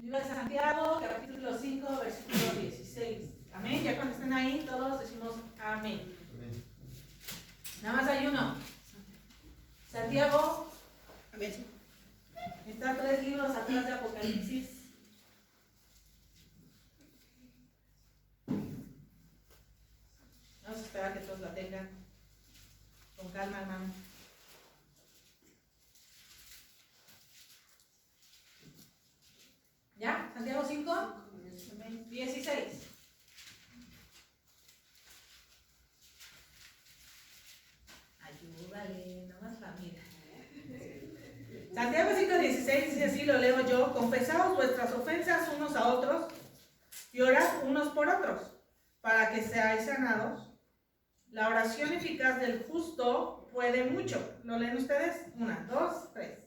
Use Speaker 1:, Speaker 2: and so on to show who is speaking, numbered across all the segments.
Speaker 1: Libro de Santiago, capítulo 5, versículo 16. Amén. Ya cuando estén ahí, todos decimos amén. Amén. Nada más hay uno. Santiago. Amén. Está 3 libros atrás de Apocalipsis. Vamos a esperar que todos la tengan. Con calma, hermano. ¿Ya? Santiago 5, 16. Ayúdale, nomás familia. Santiago 5, 16 dice así, lo leo yo: confesaos vuestras ofensas unos a otros y orad unos por otros, para que seáis sanados. La oración eficaz del justo puede mucho. ¿Lo leen ustedes? 1, 2, 3.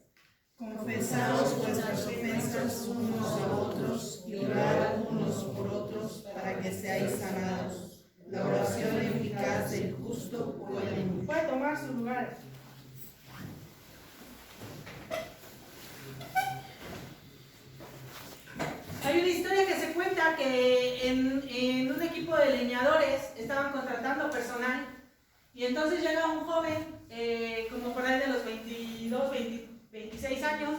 Speaker 2: Confesaos vuestras ofensas unos a otros y orad unos por otros para que seáis sanados. La oración eficaz del justo puede mucho.
Speaker 1: Puede tomar su lugar. Hay una historia que se cuenta que en un equipo de leñadores estaban contratando personal y entonces llega un joven como por ahí de los 22, 26 años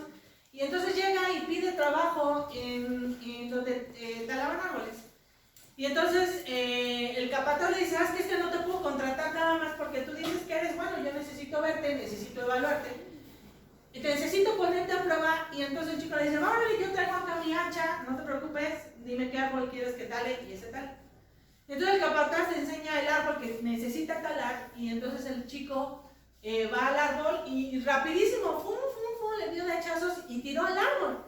Speaker 1: y entonces llega y pide trabajo en donde talaban árboles. Y entonces el capataz le dice: es que no te puedo contratar nada más porque tú dices que eres bueno, yo necesito verte, necesito evaluarte. Y te necesito ponerte a prueba. Y entonces el chico le dice: órale, yo traigo acá mi hacha, no te preocupes, dime qué árbol quieres que tale y ese tal. Entonces el capataz le enseña el árbol que necesita talar y entonces el chico va al árbol y rapidísimo, fum, fum, fum, le dio de hachazos y tiró al árbol.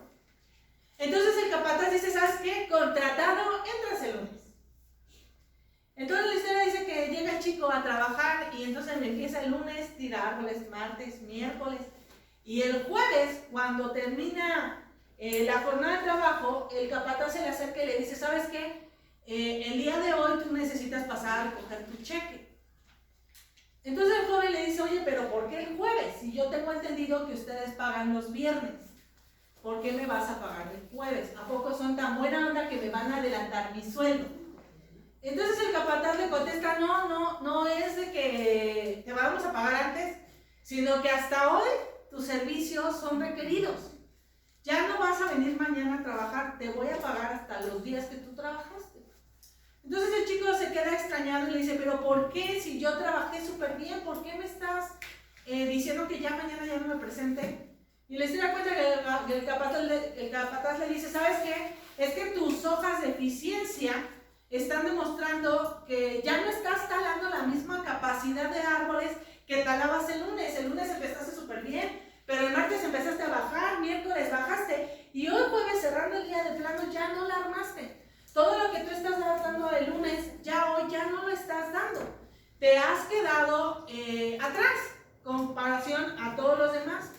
Speaker 1: Entonces el capataz dice: ¿sabes qué? Contratado, entras el lunes. Entonces la historia dice que llega el chico a trabajar y entonces empieza el lunes, tira árboles, martes, miércoles. Y el jueves, cuando termina la jornada de trabajo, el capataz se le acerca y le dice: ¿sabes qué? El día de hoy tú necesitas pasar a recoger tu cheque. Entonces el joven le dice: oye, pero ¿por qué el jueves? Si yo tengo entendido que ustedes pagan los viernes, ¿por qué me vas a pagar el jueves? ¿A poco son tan buena onda que me van a adelantar mi sueldo? Entonces el capataz le contesta: no es de que te vamos a pagar antes, sino que hasta hoy tus servicios son requeridos. Ya no vas a venir mañana a trabajar, te voy a pagar hasta los días que tú trabajaste. Entonces el chico se queda extrañado y le dice: pero ¿por qué? Si yo trabajé súper bien, ¿por qué me estás diciendo que ya mañana ya no me presente? Y le da cuenta que el capataz le dice: ¿sabes qué? Es que tus hojas de eficiencia están demostrando que ya no estás talando la misma capacidad de árboles que talabas el lunes. El lunes empezaste súper bien, pero el martes empezaste a bajar, miércoles bajaste y hoy jueves, cerrando el día de plano, ya no la armaste. Todo lo que tú estás dando el lunes, ya hoy ya no lo estás dando. Te has quedado atrás en comparación a todos los demás.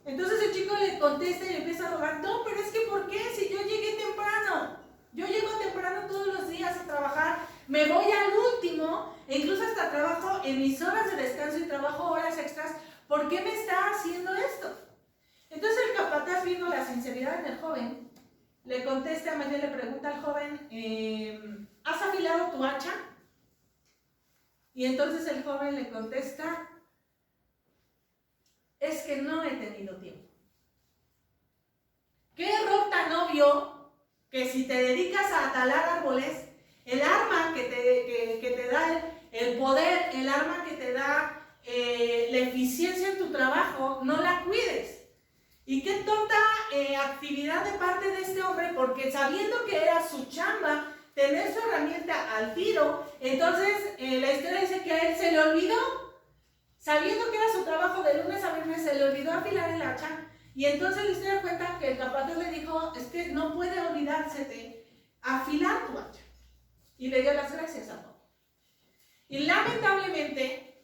Speaker 1: Entonces el chico le contesta y le empieza a rogar: no, pero es que ¿por qué? Si yo llegué temprano. Yo llego temprano todos los días a trabajar, me voy al último, e incluso hasta trabajo en mis horas de descanso y trabajo horas extras. ¿Por qué me está haciendo esto? Entonces el capataz, viendo la sinceridad del joven, le contesta, más bien le pregunta al joven: ¿has afilado tu hacha? Y entonces el joven le contesta: es que no he tenido tiempo. ¿Qué error tan obvio? Que si te dedicas a talar árboles, el arma que te da el poder, el arma que te da la eficiencia en tu trabajo, no la cuides. Y qué tonta actividad de parte de este hombre, porque sabiendo que era su chamba tener su herramienta al tiro, entonces la historia dice que a él se le olvidó, sabiendo que era su trabajo de lunes a viernes, se le olvidó afilar el hacha. Y entonces la historia cuenta que el capataz le dijo: es que no puede olvidarse de afilar tu hacha. Y le dio las gracias a Job. Y lamentablemente,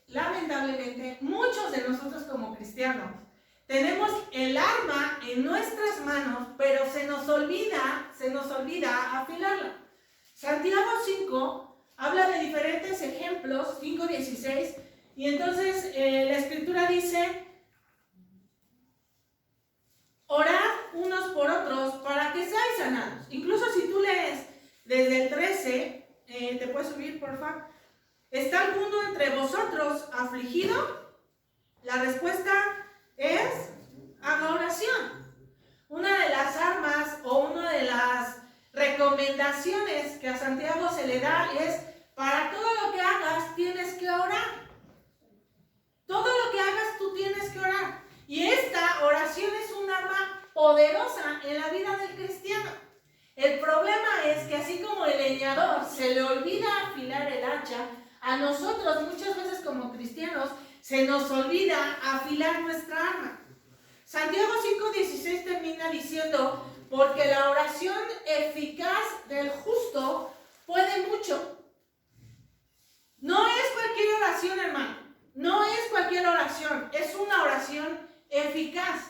Speaker 1: muchos de nosotros como cristianos tenemos el arma en nuestras manos, pero se nos olvida afilarla. Santiago 5 habla de diferentes ejemplos, 5:16, y entonces la escritura dice: orad unos por otros para que seáis sanados. Incluso si tú lees desde el 13, te puedes subir, por favor. ¿Está alguno entre vosotros afligido? La respuesta es haga oración. Una de las armas o una de las recomendaciones que a Santiago se le da es: para todo lo que hagas tienes que orar. Todo lo que hagas tú tienes que orar. Y esta oración es un arma poderosa en la vida del cristiano. El problema es que así como el leñador se le olvida afilar el hacha, a nosotros muchas veces como cristianos se nos olvida afilar nuestra arma. Santiago 5:16 termina diciendo: porque la oración eficaz del justo puede mucho. No es cualquier oración, hermano. No es cualquier oración. Es una oración eficaz.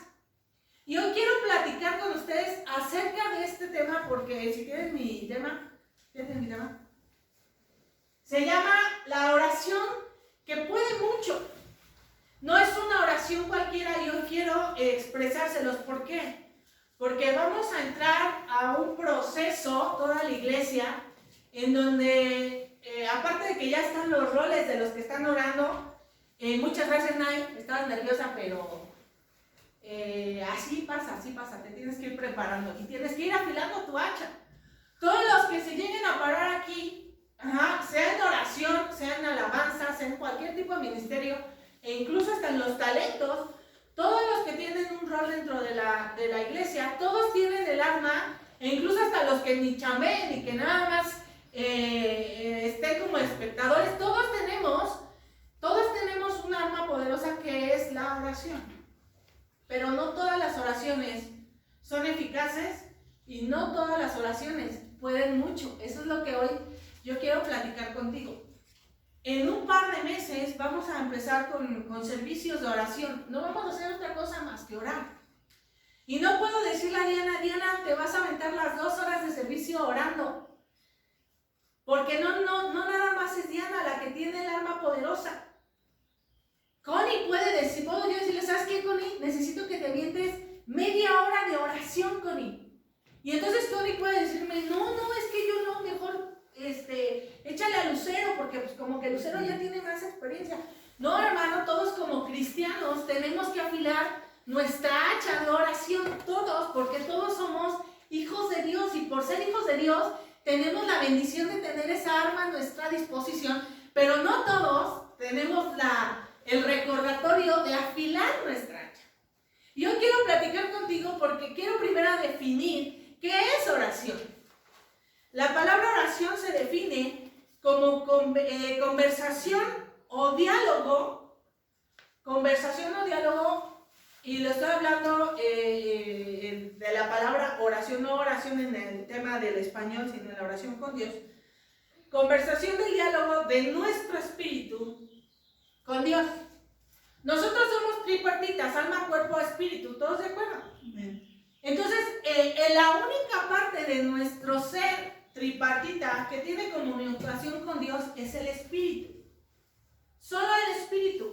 Speaker 1: Y hoy quiero platicar con ustedes acerca de este tema, porque si tienen mi tema, ¿tienen mi tema? Se llama la oración que puede mucho. No es una oración cualquiera y hoy quiero expresárselos. ¿Por qué? Porque vamos a entrar a un proceso, toda la iglesia, en donde, aparte de que ya están los roles de los que están orando, muchas gracias, Nay, estabas nerviosa, pero así pasa, te tienes que ir preparando y tienes que ir afilando tu hacha. Todos los que se lleguen a parar aquí, sea en oración, sea en alabanza, sea en cualquier tipo de ministerio, e incluso hasta en los talentos, todos los que tienen un rol dentro de la iglesia, todos tienen el arma, e incluso hasta los que ni chameen y que nada más estén como espectadores, todos tenemos un arma poderosa que es la oración. Pero no todas las oraciones son eficaces y no todas las oraciones pueden mucho. Eso es lo que hoy yo quiero platicar contigo. En un par de meses vamos a empezar con servicios de oración. No vamos a hacer otra cosa más que orar. Y no puedo decirle a Diana, te vas a aventar las 2 horas de servicio orando. Porque no nada más es Diana la que tiene el arma poderosa. Connie puede decir, puedo yo decirle, ¿sabes qué, Connie? Necesito que te avientes media hora de oración, Connie. Y entonces Connie puede decirme, no, es que yo no, mejor échale a Lucero, porque pues como que Lucero ya tiene más experiencia. No, hermano, todos como cristianos tenemos que afilar nuestra hacha de oración, todos, porque todos somos hijos de Dios, y por ser hijos de Dios tenemos la bendición de tener esa arma a nuestra disposición, pero no todos tenemos el recordatorio de afilar nuestra hacha. Y hoy quiero platicar contigo porque quiero primero definir qué es oración. La palabra oración se define como conversación o diálogo, y lo estoy hablando de la palabra oración, no oración en el tema del español, sino en la oración con Dios. Conversación del diálogo de nuestro espíritu con Dios. Nosotros somos tripartitas, alma, cuerpo, espíritu, ¿todos de acuerdo? Entonces, la única parte de nuestro ser tripartita que tiene comunicación con Dios es el espíritu. Solo el espíritu.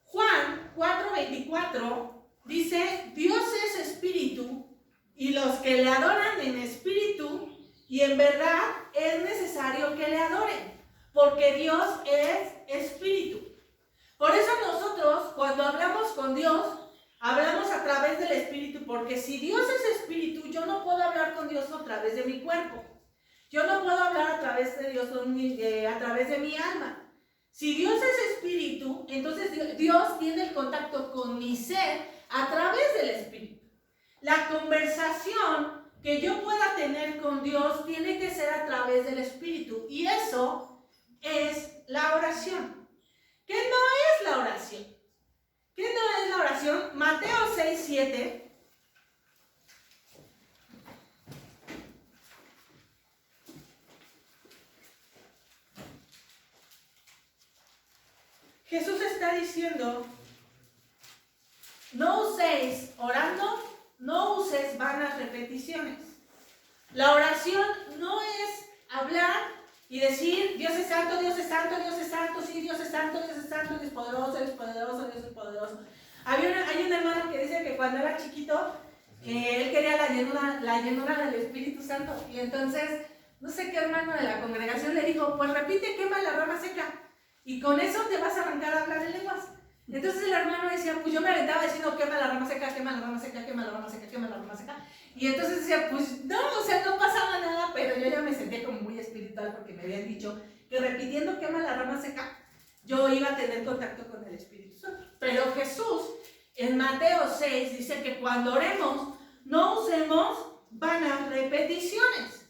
Speaker 1: Juan 4:24 dice: Dios es espíritu, y los que le adoran en espíritu y en verdad es necesario que le adoren, porque Dios es espíritu. Por eso nosotros, cuando hablamos con Dios, hablamos a través del espíritu, porque si Dios es espíritu, yo no puedo hablar con Dios a través de mi cuerpo. Yo no puedo hablar a través de Dios a través de mi alma. Si Dios es espíritu, entonces Dios tiene el contacto con mi ser a través del espíritu. La conversación que yo pueda tener con Dios tiene que ser a través del espíritu, y eso es la oración. ¿Qué no es la oración? ¿Qué no es la oración? Mateo 6:7. Jesús está diciendo: no uséis, orando, no uses vanas repeticiones. La oración no es hablar y decir, Dios es santo, Dios es santo, Dios es santo, sí, Dios es santo, Dios es santo, Dios es poderoso, Dios es poderoso, Dios es poderoso. Hay un hermano que dice que cuando era chiquito, él quería la llenura del Espíritu Santo. Y entonces, no sé qué hermano de la congregación le dijo, pues repite, quema la rama seca. Y con eso te vas a arrancar a hablar en lenguas. Entonces el hermano decía, pues yo me aventaba diciendo, quema la rama seca, quema la rama seca, quema la rama seca, quema la rama seca. Y entonces decía, pues no, o sea, no pasaba nada, pero yo ya me sentía como muy espiritual porque me habían dicho que repitiendo quema la rama seca, yo iba a tener contacto con el Espíritu Santo. Pero Jesús, en Mateo 6, dice que cuando oremos, no usemos vanas repeticiones.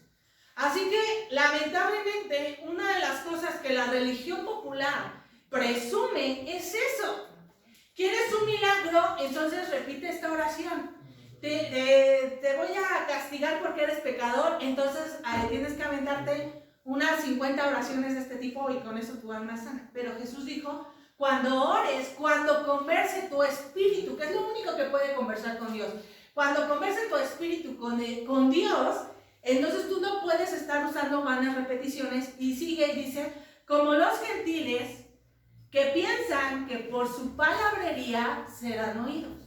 Speaker 1: Así que, lamentablemente, una de las cosas que la religión popular presume es eso. ¿Quieres un milagro? Entonces repite esta oración. Te voy a castigar porque eres pecador, entonces tienes que aventarte unas 50 oraciones de este tipo y con eso tu alma es sana. Pero Jesús dijo, cuando ores, cuando converse tu espíritu, que es lo único que puede conversar con Dios, cuando converse tu espíritu con Dios, entonces tú no puedes estar usando vanas repeticiones. Y sigue y dice, como los gentiles que piensan que por su palabrería serán oídos.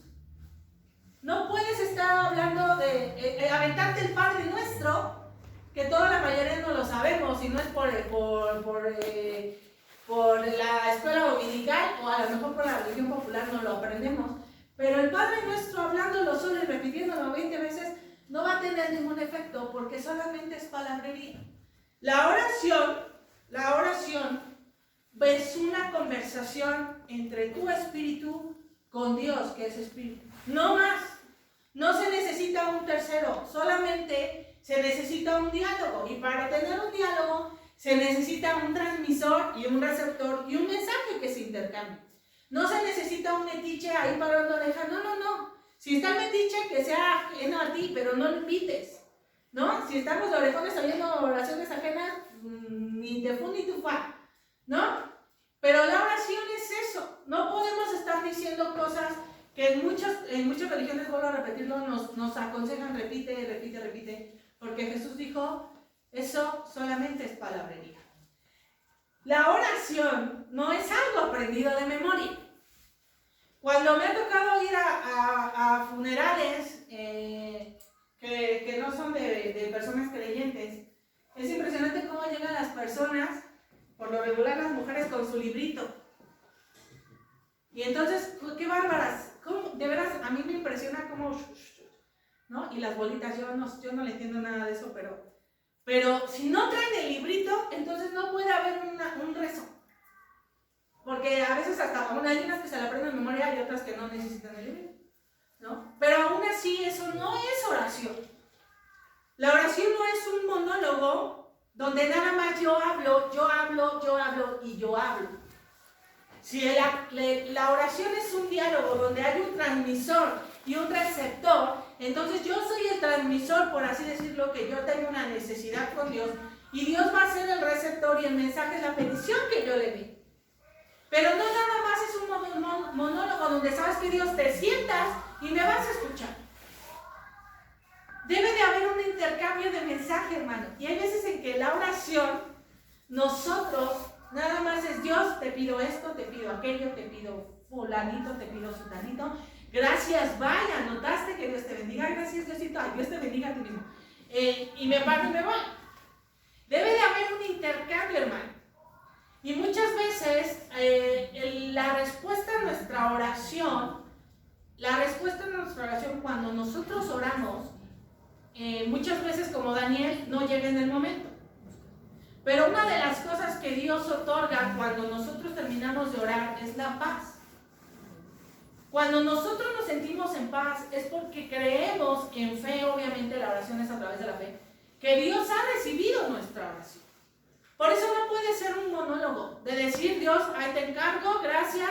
Speaker 1: No puedes estar hablando de aventarte el Padre Nuestro, que toda la mayoría no lo sabemos, y no es por la escuela dominical, o a lo mejor por la religión popular no lo aprendemos. Pero el Padre Nuestro, hablándolo solo y repitiéndolo 20 veces, no va a tener ningún efecto porque solamente es palabrería. La oración es una conversación entre tu espíritu con Dios, que es espíritu. No más. No se necesita un tercero, solamente se necesita un diálogo. Y para tener un diálogo se necesita un transmisor y un receptor y un mensaje que se intercambie. No se necesita un metiche ahí parando oreja, no. Si está el metiche, que sea ajeno a ti, pero no lo invites, ¿no? Si estamos de orejones oyendo oraciones ajenas, ni te fu ni tu fa, ¿no? Pero la oración es eso. No podemos estar diciendo cosas que en muchas religiones, vuelvo a repetirlo, nos aconsejan, repite, porque Jesús dijo, eso solamente es palabrería. La oración no es algo aprendido de memoria. Cuando me ha tocado ir a funerales que no son de personas creyentes, es impresionante cómo llegan las personas, por lo regular las mujeres, con su librito. Y entonces, qué bárbaras, ¿cómo? De veras, a mí me impresiona cómo, ¿no? Y las bolitas, yo no le entiendo nada de eso, pero si no traen el librito, entonces no puede haber un rezo. Porque a veces hasta hay unas que se la aprenden de memoria y otras que no necesitan el libro, ¿no? Pero aún así eso no es oración. La oración no es un monólogo donde nada más yo hablo y yo hablo. Si la oración es un diálogo donde hay un transmisor y un receptor, entonces yo soy el transmisor, por así decirlo, que yo tengo una necesidad con Dios y Dios va a ser el receptor y el mensaje es la petición que yo le di. Pero no nada más es un monólogo donde sabes que Dios te sientas y me vas a escuchar. Debe de haber un intercambio de mensaje, hermano. Y hay veces en que la oración, nosotros, nada más es Dios, te pido esto, te pido aquello, te pido fulanito, te pido sutanito. Gracias, vaya, notaste que Dios te bendiga. Gracias, Diosito. Ay, Dios te bendiga a ti mismo. Y me paro y me voy. Debe de haber un intercambio, hermano. Y muchas veces la respuesta a nuestra oración, cuando nosotros oramos, muchas veces como Daniel no llega en el momento. Pero una de las cosas que Dios otorga cuando nosotros terminamos de orar es la paz. Cuando nosotros nos sentimos en paz es porque creemos en fe, obviamente la oración es a través de la fe, que Dios ha recibido nuestra oración. Por eso no puede ser un monólogo de decir, Dios, ahí te encargo, gracias,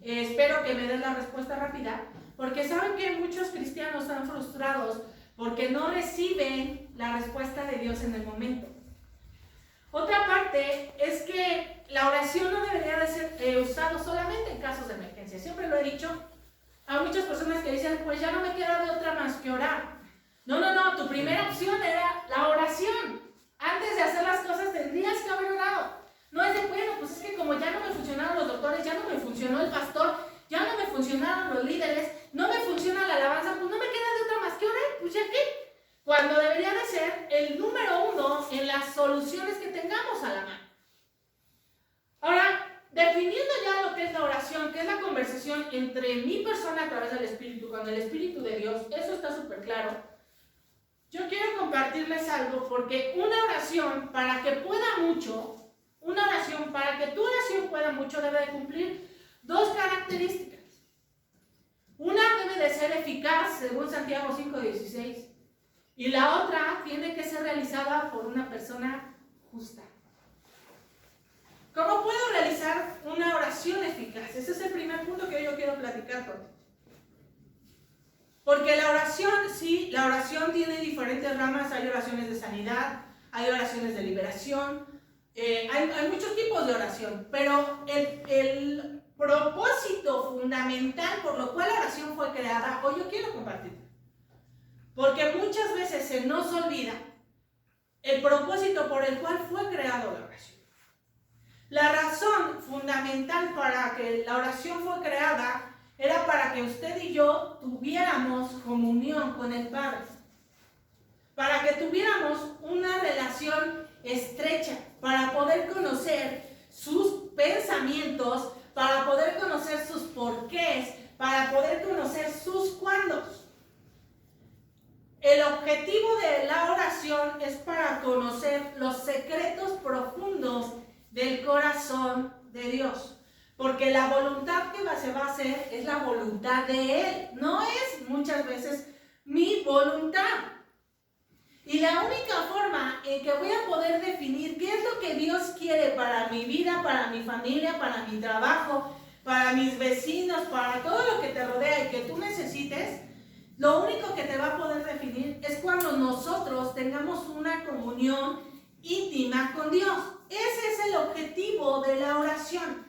Speaker 1: espero que me des la respuesta rápida, porque saben que muchos cristianos están frustrados porque no reciben la respuesta de Dios en el momento. Otra parte es que la oración no debería de ser usada solamente en casos de emergencia. Siempre lo he dicho, hay muchas personas que dicen, pues ya no me queda de otra más que orar. No, tu primera opción era la oración. Antes de hacer las cosas tendrías que haber orado. No es de, bueno, pues es que como ya no me funcionaron los doctores, ya no me funcionó el pastor, ya no me funcionaron los líderes, no me funciona la alabanza, pues no me queda de otra más que orar, pues ya qué. el número uno en las soluciones que tengamos a la mano. Ahora, definiendo ya lo que es la oración, que es la conversación entre mi persona a través del Espíritu, con el Espíritu de Dios, eso está súper claro. Yo quiero compartirles algo, porque una oración, para que pueda mucho, una oración, para que tu oración pueda mucho, debe de cumplir dos características. Una debe de ser eficaz, según Santiago 5:16, y la otra tiene que ser realizada por una persona justa. ¿Cómo puedo realizar una oración eficaz? Ese es el primer punto que yo quiero platicar contigo. Porque la oración, sí, la oración tiene diferentes ramas. Hay oraciones de sanidad, hay oraciones de liberación, hay muchos tipos de oración, pero el propósito fundamental por lo cual la oración fue creada, hoy yo quiero compartir. Porque muchas veces se nos olvida el propósito por el cual fue creada la oración. La razón fundamental para que la oración fue creada era para que usted y yo tuviéramos comunión con el Padre. Para que tuviéramos una relación estrecha, para poder conocer sus pensamientos, para poder conocer sus porqués, para poder conocer sus cuándos. El objetivo de la oración es para conocer los secretos profundos del corazón de Dios. Porque la voluntad que se va a hacer es la voluntad de Él. No es muchas veces mi voluntad. Y la única forma en que voy a poder definir qué es lo que Dios quiere para mi vida, para mi familia, para mi trabajo, para mis vecinos, para todo lo que te rodea y que tú necesites, lo único que te va a poder definir es cuando nosotros tengamos una comunión íntima con Dios. Ese es el objetivo de la oración.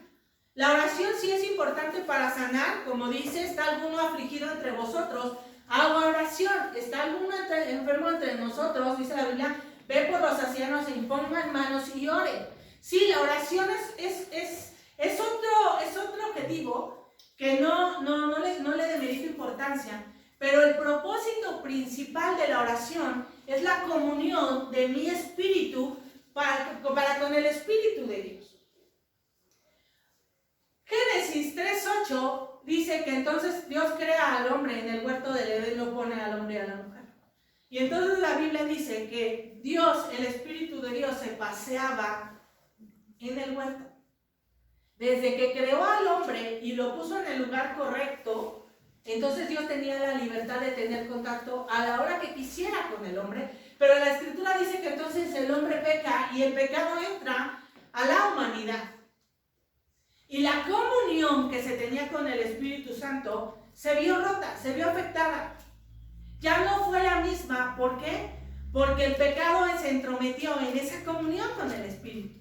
Speaker 1: La oración sí es importante para sanar, como dice, ¿está alguno afligido entre vosotros? Hago oración. ¿Está alguno enfermo entre nosotros? Dice la Biblia, ve por los ancianos e impongan manos y ore. Sí, la oración es otro objetivo que no le demerito importancia, pero el propósito principal de la oración es la comunión de mi espíritu para con el Espíritu de Dios. Génesis 3:8 dice que entonces Dios crea al hombre en el huerto del Edén, lo pone al hombre y a la mujer. Y entonces la Biblia dice que Dios, el Espíritu de Dios, se paseaba en el huerto. Desde que creó al hombre y lo puso en el lugar correcto, entonces Dios tenía la libertad de tener contacto a la hora que quisiera con el hombre. Pero la Escritura dice que entonces el hombre peca y el pecado entra a la humanidad. Y la comunión que se tenía con el Espíritu Santo se vio rota, se vio afectada. Ya no fue la misma. ¿Por qué? Porque el pecado se entrometió en esa comunión con el Espíritu.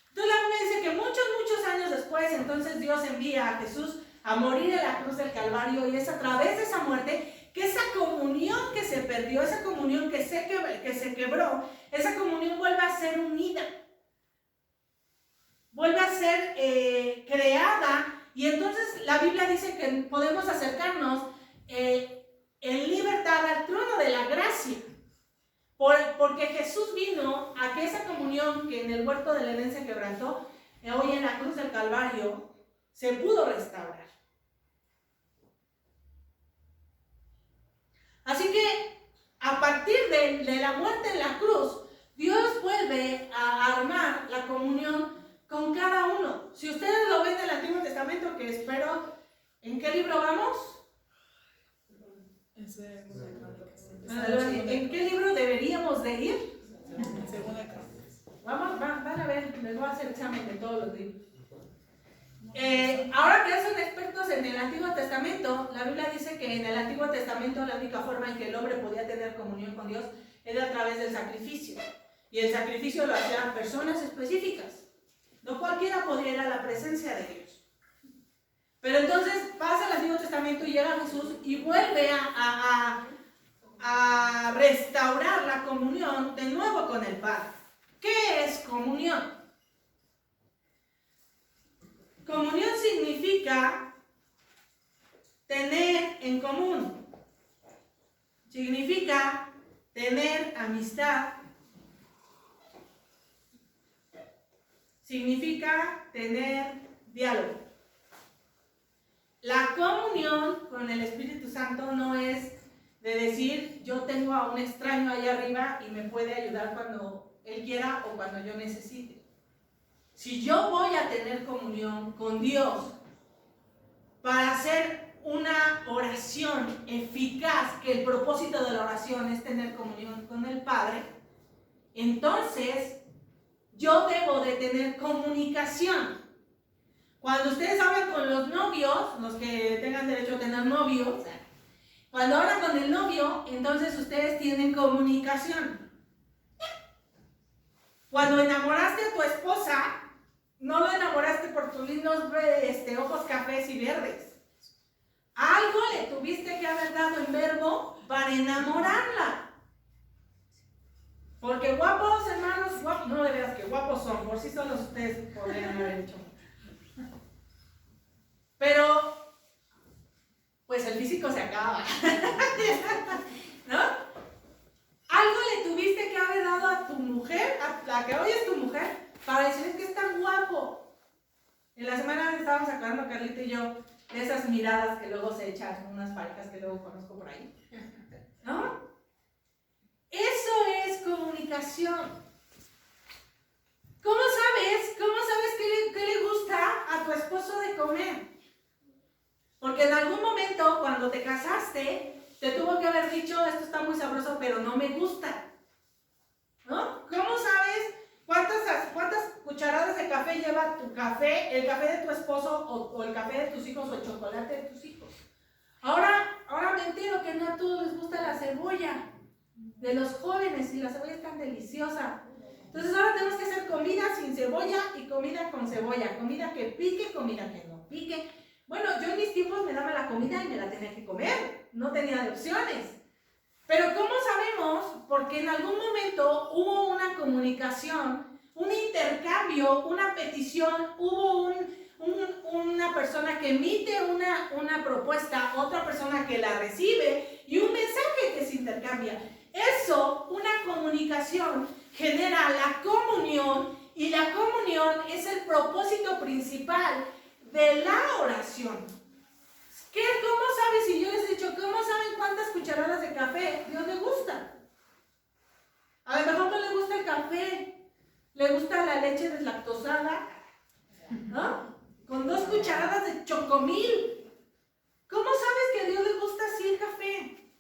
Speaker 1: Entonces la Biblia dice que muchos años después, entonces Dios envía a Jesús a morir en la cruz del Calvario, y es a través de esa muerte que esa comunión que se perdió, esa comunión que se quebró, esa comunión vuelve a ser unida. Vuelve a ser creada, y entonces la Biblia dice que podemos acercarnos en libertad al trono de la gracia, porque Jesús vino a que esa comunión que en el huerto del Edén se quebrantó, hoy en la cruz del Calvario se pudo restaurar. Así que a partir de la muerte en la cruz, Dios vuelve a armar la comunión con cada uno. Si ustedes lo ven en el Antiguo Testamento, que espero, ¿en qué libro vamos? ¿En qué libro deberíamos de ir? Van a ver, les voy a hacer examen de todos los libros. Ahora que son expertos en el Antiguo Testamento, la Biblia dice que en el Antiguo Testamento la única forma en que el hombre podía tener comunión con Dios era a través del sacrificio. Y el sacrificio lo hacían personas específicas. No cualquiera podía ir a la presencia de Dios. Pero entonces pasa el Antiguo Testamento y llega Jesús y vuelve a restaurar la comunión de nuevo con el Padre. ¿Qué es comunión? Comunión significa tener en común. Significa tener amistad significa tener diálogo. La comunión con el Espíritu Santo no es de decir, yo tengo a un extraño allá arriba y me puede ayudar cuando él quiera o cuando yo necesite. Si yo voy a tener comunión con Dios para hacer una oración eficaz, que el propósito de la oración es tener comunión con el Padre, entonces yo debo de tener comunicación. Cuando ustedes hablan con los novios, los que tengan derecho a tener novios, cuando hablan con el novio, entonces ustedes tienen comunicación. Cuando enamoraste a tu esposa, no lo enamoraste por tus lindos ojos cafés y verdes. Algo le tuviste que haber dado en verbo para enamorarla. Porque guapos, hermanos, guapos, no de veras que guapos son, por sí solos ustedes podrían haber hecho. Pero, pues el físico se acaba. ¿No? Algo le tuviste que haber dado a tu mujer, a la que hoy es tu mujer, para decir que es tan guapo. En la semana estábamos aclarando, Carlita y yo, de esas miradas que luego se echan unas parejas que luego conozco por ahí. ¿No? Eso es comunicación. ¿Cómo sabes qué le gusta a tu esposo de comer? Porque en algún momento, cuando te casaste, te tuvo que haber dicho, esto está muy sabroso, pero no me gusta. ¿No? ¿Cómo sabes cuántas cucharadas de café lleva tu café, el café de tu esposo, o el café de tus hijos, o el chocolate de tus hijos? Ahora me entero que no a todos les gusta la cebolla de los jóvenes, y la cebolla es tan deliciosa. Entonces ahora tenemos que hacer comida sin cebolla y comida con cebolla, comida que pique, comida que no pique. Bueno, yo en mis tiempos me daba la comida y me la tenía que comer, no tenía de opciones. Pero ¿cómo sabemos? Porque en algún momento hubo una comunicación, un intercambio, una petición, hubo una persona que emite una propuesta, otra persona que la recibe y un mensaje que se intercambia. Eso, una comunicación, genera la comunión, y la comunión es el propósito principal de la oración. ¿Cómo sabes? Si yo les he dicho, ¿cómo saben cuántas cucharadas de café Dios le gusta? A lo mejor no le gusta el café, le gusta la leche deslactosada, ¿no? Con 2 cucharadas de chocomil. ¿Cómo sabes que a Dios le gusta así el café?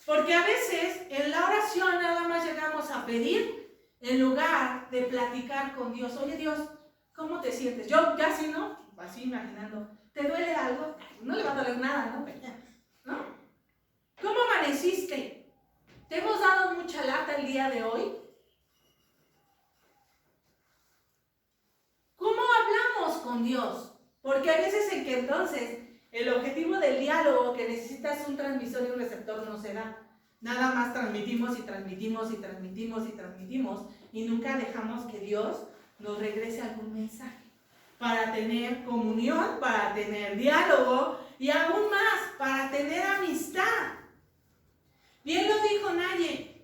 Speaker 1: Porque a veces en la oración nada más llegamos a pedir en lugar de platicar con Dios. Oye Dios, ¿cómo te sientes? Yo ya así, ¿no? Así imaginando. ¿Te duele algo? No le va a doler nada, ¿no? ¿Cómo amaneciste? ¿Te hemos dado mucha lata el día de hoy? ¿Cómo hablamos con Dios? Porque hay veces en que entonces el objetivo del diálogo que necesitas un transmisor y un receptor no se da. Nada más transmitimos y transmitimos y transmitimos y transmitimos y nunca dejamos que Dios nos regrese algún mensaje. Para tener comunión, para tener diálogo y aún más, para tener amistad. Bien lo dijo Naye,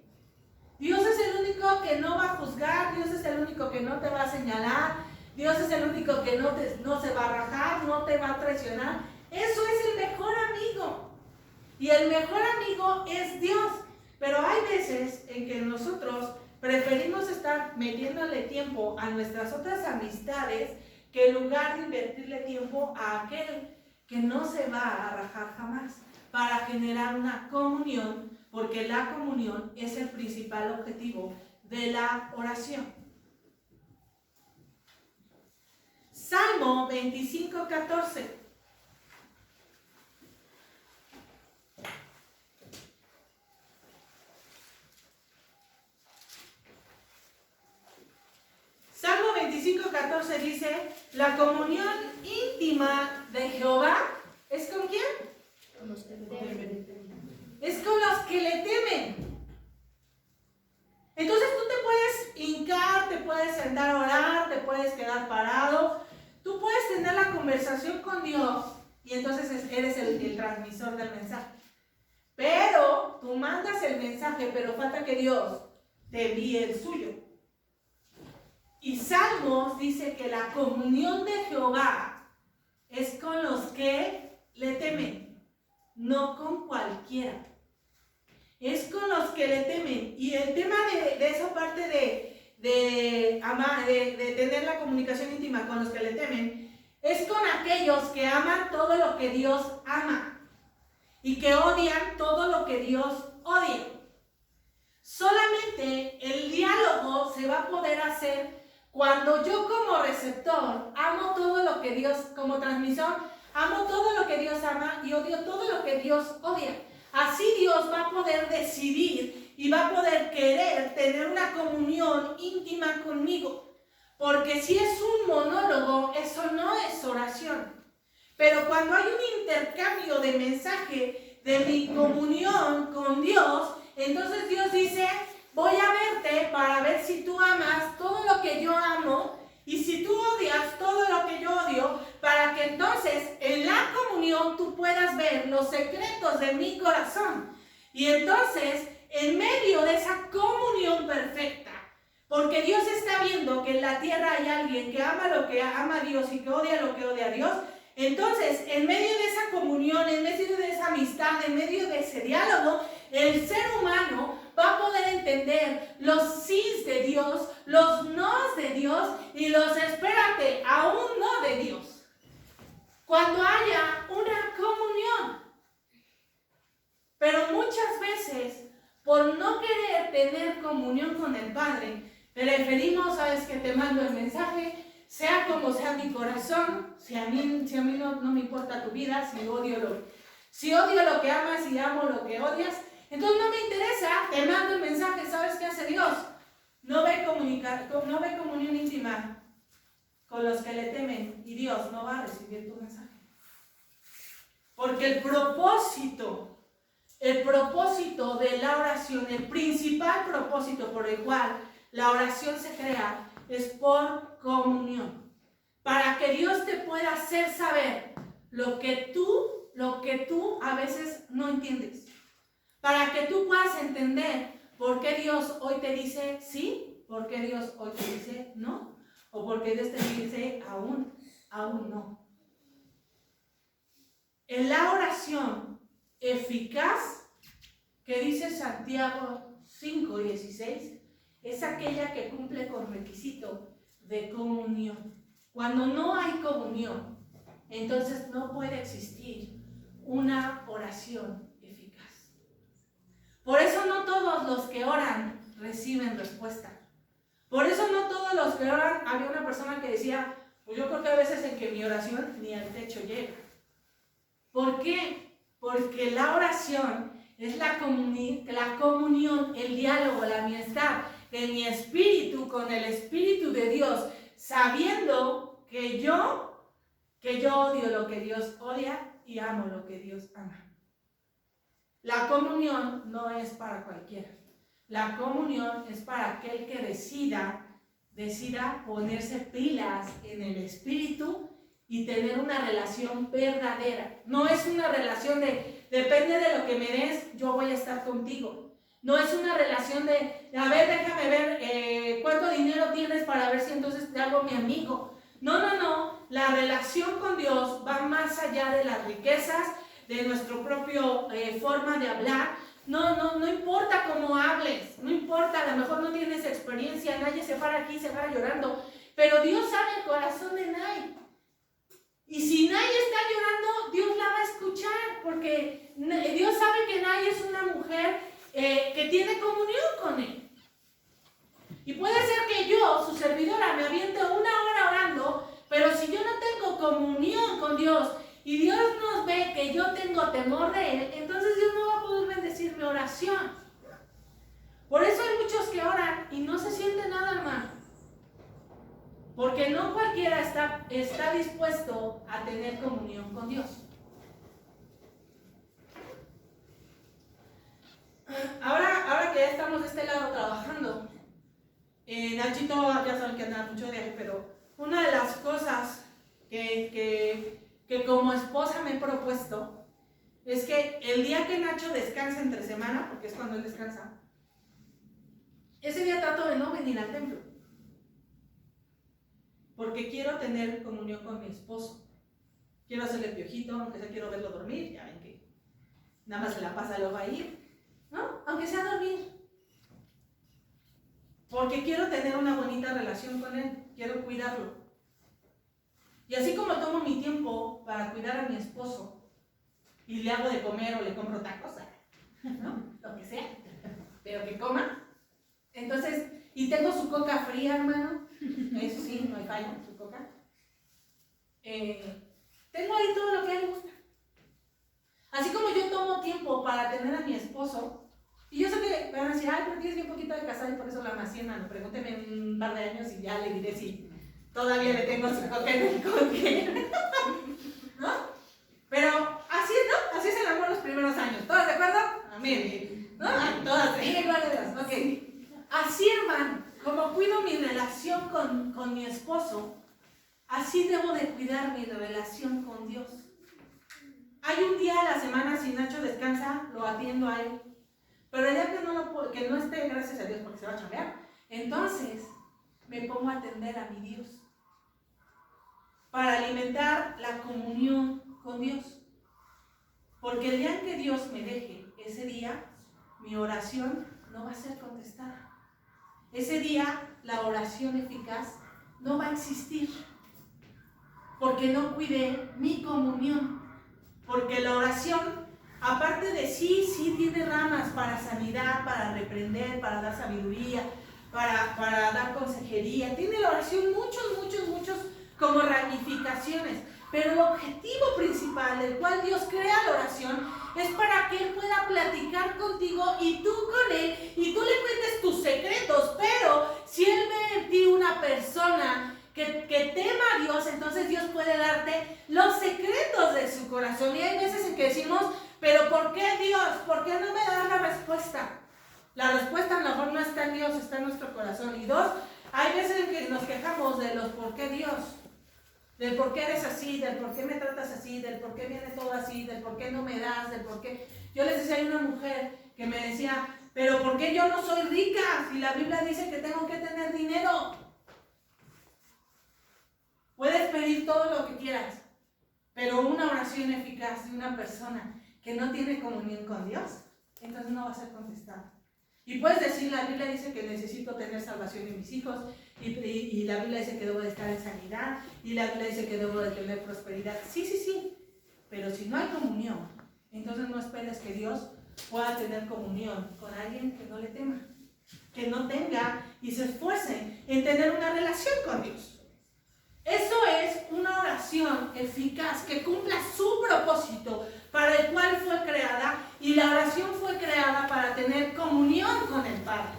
Speaker 1: Dios es el único que no va a juzgar, Dios es el único que no te va a señalar, Dios es el único que no se va a rajar, no te va a traicionar. Eso es el mejor amigo. Y el mejor amigo es Dios. Pero hay veces en que nosotros preferimos estar metiéndole tiempo a nuestras otras amistades que en lugar de invertirle tiempo a aquel que no se va a rajar jamás, para generar una comunión, porque la comunión es el principal objetivo de la oración. Salmo 25:14. Salmo 25:14 dice, la comunión íntima de Jehová, ¿es con quién? Con los que le temen. Es con los que le temen. Entonces tú te puedes hincar, te puedes sentar a orar, te puedes quedar parado, tú puedes tener la conversación con Dios y entonces eres el transmisor del mensaje. Pero tú mandas el mensaje, pero falta que Dios te envíe el suyo. Y Salmos dice que la comunión de Jehová es con los que le temen, no con cualquiera. Es con los que le temen. Y el tema de esa parte de tener la comunicación íntima con los que le temen, es con aquellos que aman todo lo que Dios ama y que odian todo lo que Dios odia. Solamente el diálogo se va a poder hacer cuando yo como receptor amo todo lo que Dios, como transmisor, amo todo lo que Dios ama y odio todo lo que Dios odia. Así Dios va a poder decidir y va a poder querer tener una comunión íntima conmigo. Porque si es un monólogo, eso no es oración. Pero cuando hay un intercambio de mensaje de mi comunión con Dios, entonces Dios dice, voy a verte para ver si tú amas todo lo que yo amo y si tú odias todo lo que yo odio, para que entonces en la comunión tú puedas ver los secretos de mi corazón. Y entonces, en medio de esa comunión perfecta, porque Dios está viendo que en la tierra hay alguien que ama lo que ama a Dios y que odia lo que odia a Dios, entonces, en medio de esa comunión, en medio de esa amistad, en medio de ese diálogo, el ser humano va a poder entender los sís de Dios, los nos de Dios y los espérate, aún no de Dios. Cuando haya una comunión. Pero muchas veces, por no querer tener comunión con el Padre, preferimos, sabes que te mando el mensaje, sea como sea mi corazón, si a mí no me importa tu vida, si odio lo que amas y amo lo que odias, entonces no me interesa, te mando el mensaje, ¿sabes qué hace Dios? No ve comunión íntima con los que le temen y Dios no va a recibir tu mensaje. Porque el propósito de la oración, el principal propósito por el cual la oración se crea es por comunión. Para que Dios te pueda hacer saber lo que tú a veces no entiendes. Para que tú puedas entender por qué Dios hoy te dice sí, por qué Dios hoy te dice no, o por qué Dios te dice aún no. En la oración eficaz, que dice Santiago 5:16, es aquella que cumple con requisito de comunión. Cuando no hay comunión, entonces no puede existir una oración eficaz. Por eso no todos los que oran reciben respuesta. Por eso no todos los que oran, había una persona que decía, pues yo creo que a veces en que mi oración ni al techo llega. ¿Por qué? Porque la oración es la comunión, el diálogo, la amistad de mi espíritu con el Espíritu de Dios, sabiendo que yo odio lo que Dios odia y amo lo que Dios ama. La comunión no es para cualquiera. La comunión es para aquel que decida ponerse pilas en el Espíritu y tener una relación verdadera. No es una relación de, depende de lo que me des, yo voy a estar contigo. No es una relación de, a ver, déjame ver cuánto dinero tienes para ver si entonces te hago mi amigo. No. La relación con Dios va más allá de las riquezas, de nuestra propia forma de hablar. No importa cómo hables, no importa, a lo mejor no tienes experiencia, nadie se para aquí y se va llorando, pero Dios sabe el corazón de Nay. Y si Nay está llorando, Dios la va a escuchar, porque Dios sabe que Nay es una mujer que tiene comunión con Él. Y puede ser que yo, su servidora, me aviente 1 hora orando, pero si yo no tengo comunión con Dios y Dios nos ve que yo tengo temor de Él, entonces Dios no va a poder bendecir mi oración. Por eso hay muchos que oran y no se siente nada mal. Porque no cualquiera está dispuesto a tener comunión con Dios. Ahora que ya estamos de este lado trabajando, Nachito ya saben que anda mucho de viaje, pero una de las cosas que como esposa me he propuesto es que el día que Nacho descansa entre semana, porque es cuando él descansa, ese día trato de no venir al templo. Porque quiero tener comunión con mi esposo. Quiero hacerle piojito, aunque sea quiero verlo dormir, ya ven que nada más se la pasa luego ahí, ¿no? Aunque sea dormir. Porque quiero tener una bonita relación con él, quiero cuidarlo. Y así como tomo mi tiempo para cuidar a mi esposo y le hago de comer o le compro tacos, ¿no? Lo que sea, pero que coma. Entonces, y tengo su coca fría, hermano. Eso sí, no hay falla, su coca. Tengo ahí todo lo que a él le gusta. Así como yo tomo tiempo para tener a mi esposo, y yo sé que me van a decir, ay, pero tienes bien poquito de casada y por eso la amas, hermano. Pregúnteme en un par de años y ya le diré si todavía le tengo su coca en el coque. ¿No? Pero así es, ¿no? Así es el amor los primeros años. ¿Todas de acuerdo? Amén. ¿No? Todas. Sí, gloria a Dios. Ok. Así, hermano, como cuido mi relación con mi esposo, así debo de cuidar mi relación con Dios. Hay un día a la semana, si Nacho descansa, lo atiendo a él. Pero el día que no esté, gracias a Dios, porque se va a chambear, entonces me pongo a atender a mi Dios. Para alimentar la comunión con Dios. Porque el día en que Dios me deje, ese día, mi oración no va a ser contestada. Ese día, la oración eficaz no va a existir. Porque no cuidé mi comunión. Porque la oración, aparte de sí tiene ramas para sanidad, para reprender, para dar sabiduría, para dar consejería. Tiene la oración muchos como ramificaciones. Pero el objetivo principal del cual Dios crea la oración es para que Él pueda platicar contigo y tú con Él y tú le cuentes tus secretos. Pero si Él ve en ti una persona que tema a Dios, entonces Dios puede darte los secretos de su corazón. Y hay veces en que decimos, pero ¿por qué Dios? ¿Por qué no me das la respuesta? La respuesta a lo mejor no está en Dios, está en nuestro corazón. Y dos, hay veces en que nos quejamos de los por qué Dios, del por qué eres así, del por qué me tratas así, del por qué viene todo así, del por qué no me das, del por qué. Yo les decía, hay una mujer que me decía, pero ¿por qué yo no soy rica? Si la Biblia dice que tengo que tener dinero. Puedes pedir todo lo que quieras, pero una oración eficaz de una persona que no tiene comunión con Dios, entonces no va a ser contestada. Y puedes decir, la Biblia dice que necesito tener salvación en mis hijos, y la Biblia dice que debo de estar en sanidad, y la Biblia dice que debo de tener prosperidad. Sí, pero si no hay comunión, entonces no esperes que Dios pueda tener comunión con alguien que no le tema, que no tenga y se esfuerce en tener una relación con Dios. Eso es una oración eficaz que cumpla su propósito para el cual fue creada, y la oración fue creada para tener comunión con el Padre.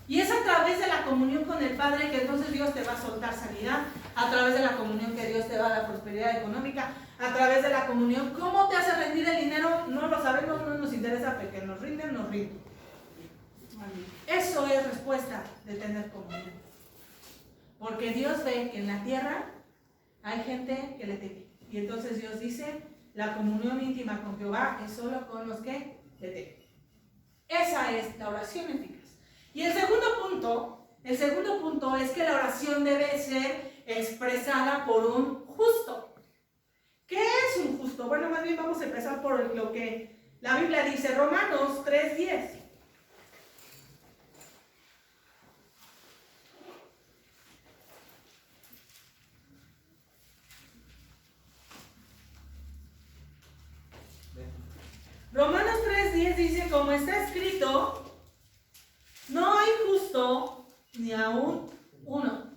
Speaker 1: Y es a través de la comunión con el Padre que entonces Dios te va a soltar sanidad, a través de la comunión que Dios te va a dar prosperidad económica, a través de la comunión. ¿Cómo te hace rendir el dinero? No lo sabemos, no nos interesa, porque nos rinden, nos rinden. Eso es respuesta de tener comunión. Porque Dios ve que en la tierra hay gente que le teme. Y entonces Dios dice, la comunión íntima con Jehová es solo con los que le temen. Esa es la oración eficaz. Y el segundo punto es que la oración debe ser expresada por un justo. ¿Qué es un justo? Bueno, más bien vamos a empezar por lo que la Biblia dice, Romanos 3:10. Romanos 3:10 dice, como está escrito, no hay justo ni aún uno.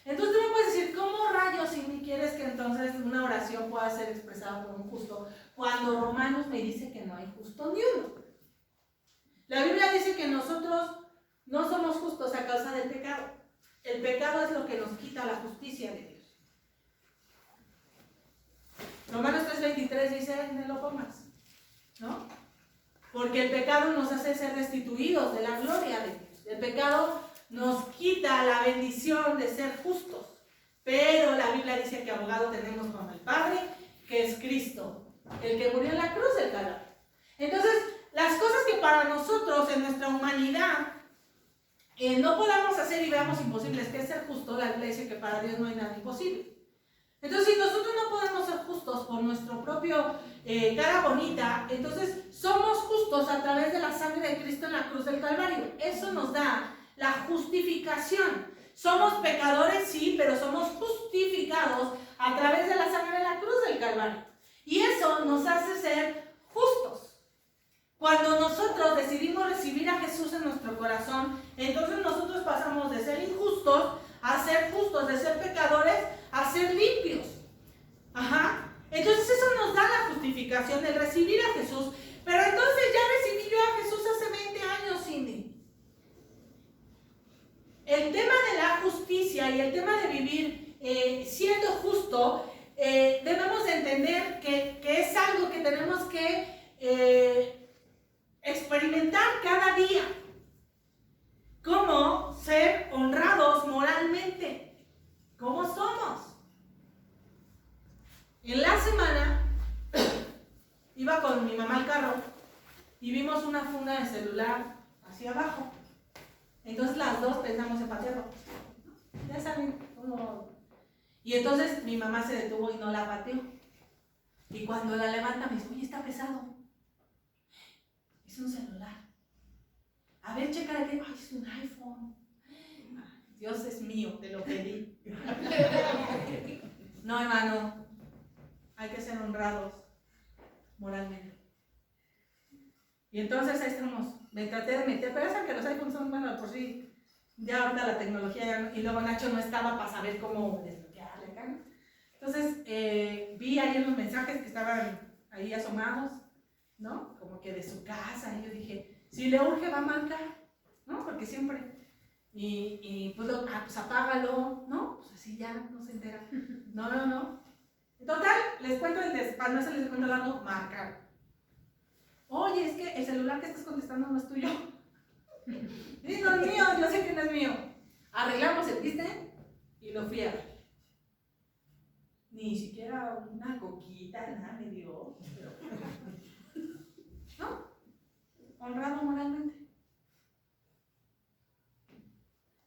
Speaker 1: Entonces tú me puedes decir, ¿cómo rayos si ni quieres que entonces una oración pueda ser expresada por un justo? Cuando Romanos me dice que no hay justo ni uno. La Biblia dice que nosotros no somos justos a causa del pecado. El pecado es lo que nos quita la justicia de Dios. Romanos 3:23 dice, no lo comas, ¿no? Porque el pecado nos hace ser destituidos de la gloria de Dios. El pecado nos quita la bendición de ser justos. Pero la Biblia dice que abogado tenemos con el Padre, que es Cristo el que murió en la cruz del Calvario. Entonces, las cosas que para nosotros, en nuestra humanidad, no podamos hacer y veamos imposibles, que es ser justo, la Biblia dice que para Dios no hay nada imposible. Entonces, si nosotros no podemos ser justos por nuestro propio cara bonita, entonces somos justos a través de la sangre de Cristo en la cruz del Calvario. Eso nos da la justificación. Somos pecadores, sí, pero somos justificados a través de la sangre de la cruz del Calvario. Y eso nos hace ser justos. Cuando nosotros decidimos recibir a Jesús en nuestro corazón, entonces nosotros pasamos de ser injustos a ser justos, de ser pecadores a ser limpios. Ajá. Entonces eso nos da la justificación de recibir a Jesús. Pero entonces ya recibí yo a Jesús hace 20 años, Cindy. El tema de la justicia y el tema de vivir siendo justo, debemos de entender que es algo que tenemos que experimentar cada día. Cómo ser honrados moralmente. ¿Cómo somos? En la semana iba con mi mamá al carro y vimos una funda de celular hacia abajo. Entonces las dos pensamos en patearlo. Ya saben cómo. Y entonces mi mamá se detuvo y no la pateó. Y cuando la levanta me dice, oye, está pesado. Es un celular. A ver, checa de qué. Ay, es un iPhone. Dios es mío, te lo pedí. No, hermano. Hay que ser honrados moralmente. Y entonces ahí estamos. Me traté de meter, pero es que los iPhones son, bueno, por sí, ya ahorita la tecnología ya no, y luego Nacho no estaba para saber cómo desbloquearle acá, ¿no? Entonces, vi ahí en los mensajes que estaban ahí asomados, ¿no? Como que de su casa, y yo dije, si le urge va a marcar, ¿no? Porque siempre, y pues, pues apágalo, ¿no? Pues así ya no se entera. No. Total, les cuento para no hacerles el cuento largo, marcar. Oye, es que el celular que estás contestando no es tuyo. Sí, no es mío, yo sé que no es mío. Arreglamos el ¿viste? Y lo fui a ver. Ni siquiera una coquita, nada me dio. ¿No? Honrado moralmente.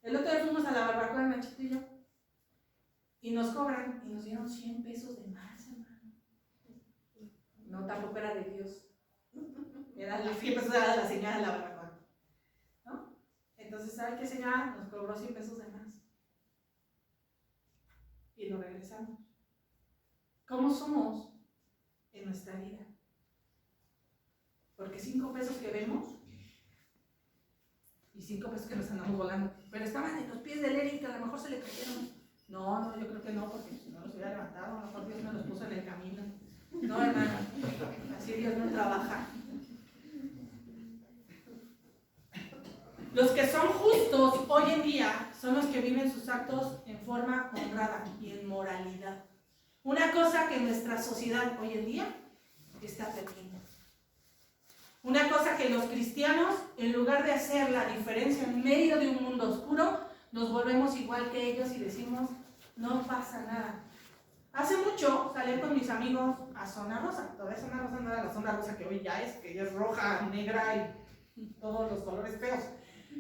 Speaker 1: El otro día fuimos a la barbacoa de Nachito y yo. Y nos cobran, y nos dieron 100 pesos de más, hermano. No, tampoco era de Dios. Era los 100 pesos de la señora de la barbacoa. ¿No? Entonces, ¿sabe qué señora? Nos cobró 100 pesos de más. Y nos regresamos. ¿Cómo somos en nuestra vida? Porque 5 pesos que vemos y 5 pesos que nos andamos volando. Pero estaban en los pies del Eric, a lo mejor se le cayeron. No, yo creo que no, porque si no los hubiera levantado, a lo mejor Dios me los puso en el camino. No, hermano, así Dios no trabaja. Los que son justos hoy en día son los que viven sus actos en forma honrada y en moralidad. Una cosa que en nuestra sociedad hoy en día está perdiendo. Una cosa que los cristianos, en lugar de hacer la diferencia en medio de un mundo oscuro, nos volvemos igual que ellos y decimos, no pasa nada. Hace mucho salí con mis amigos a Zona Rosa. Todavía Zona Rosa no era la Zona Rosa que hoy ya es, que ya es roja, negra y todos los colores feos.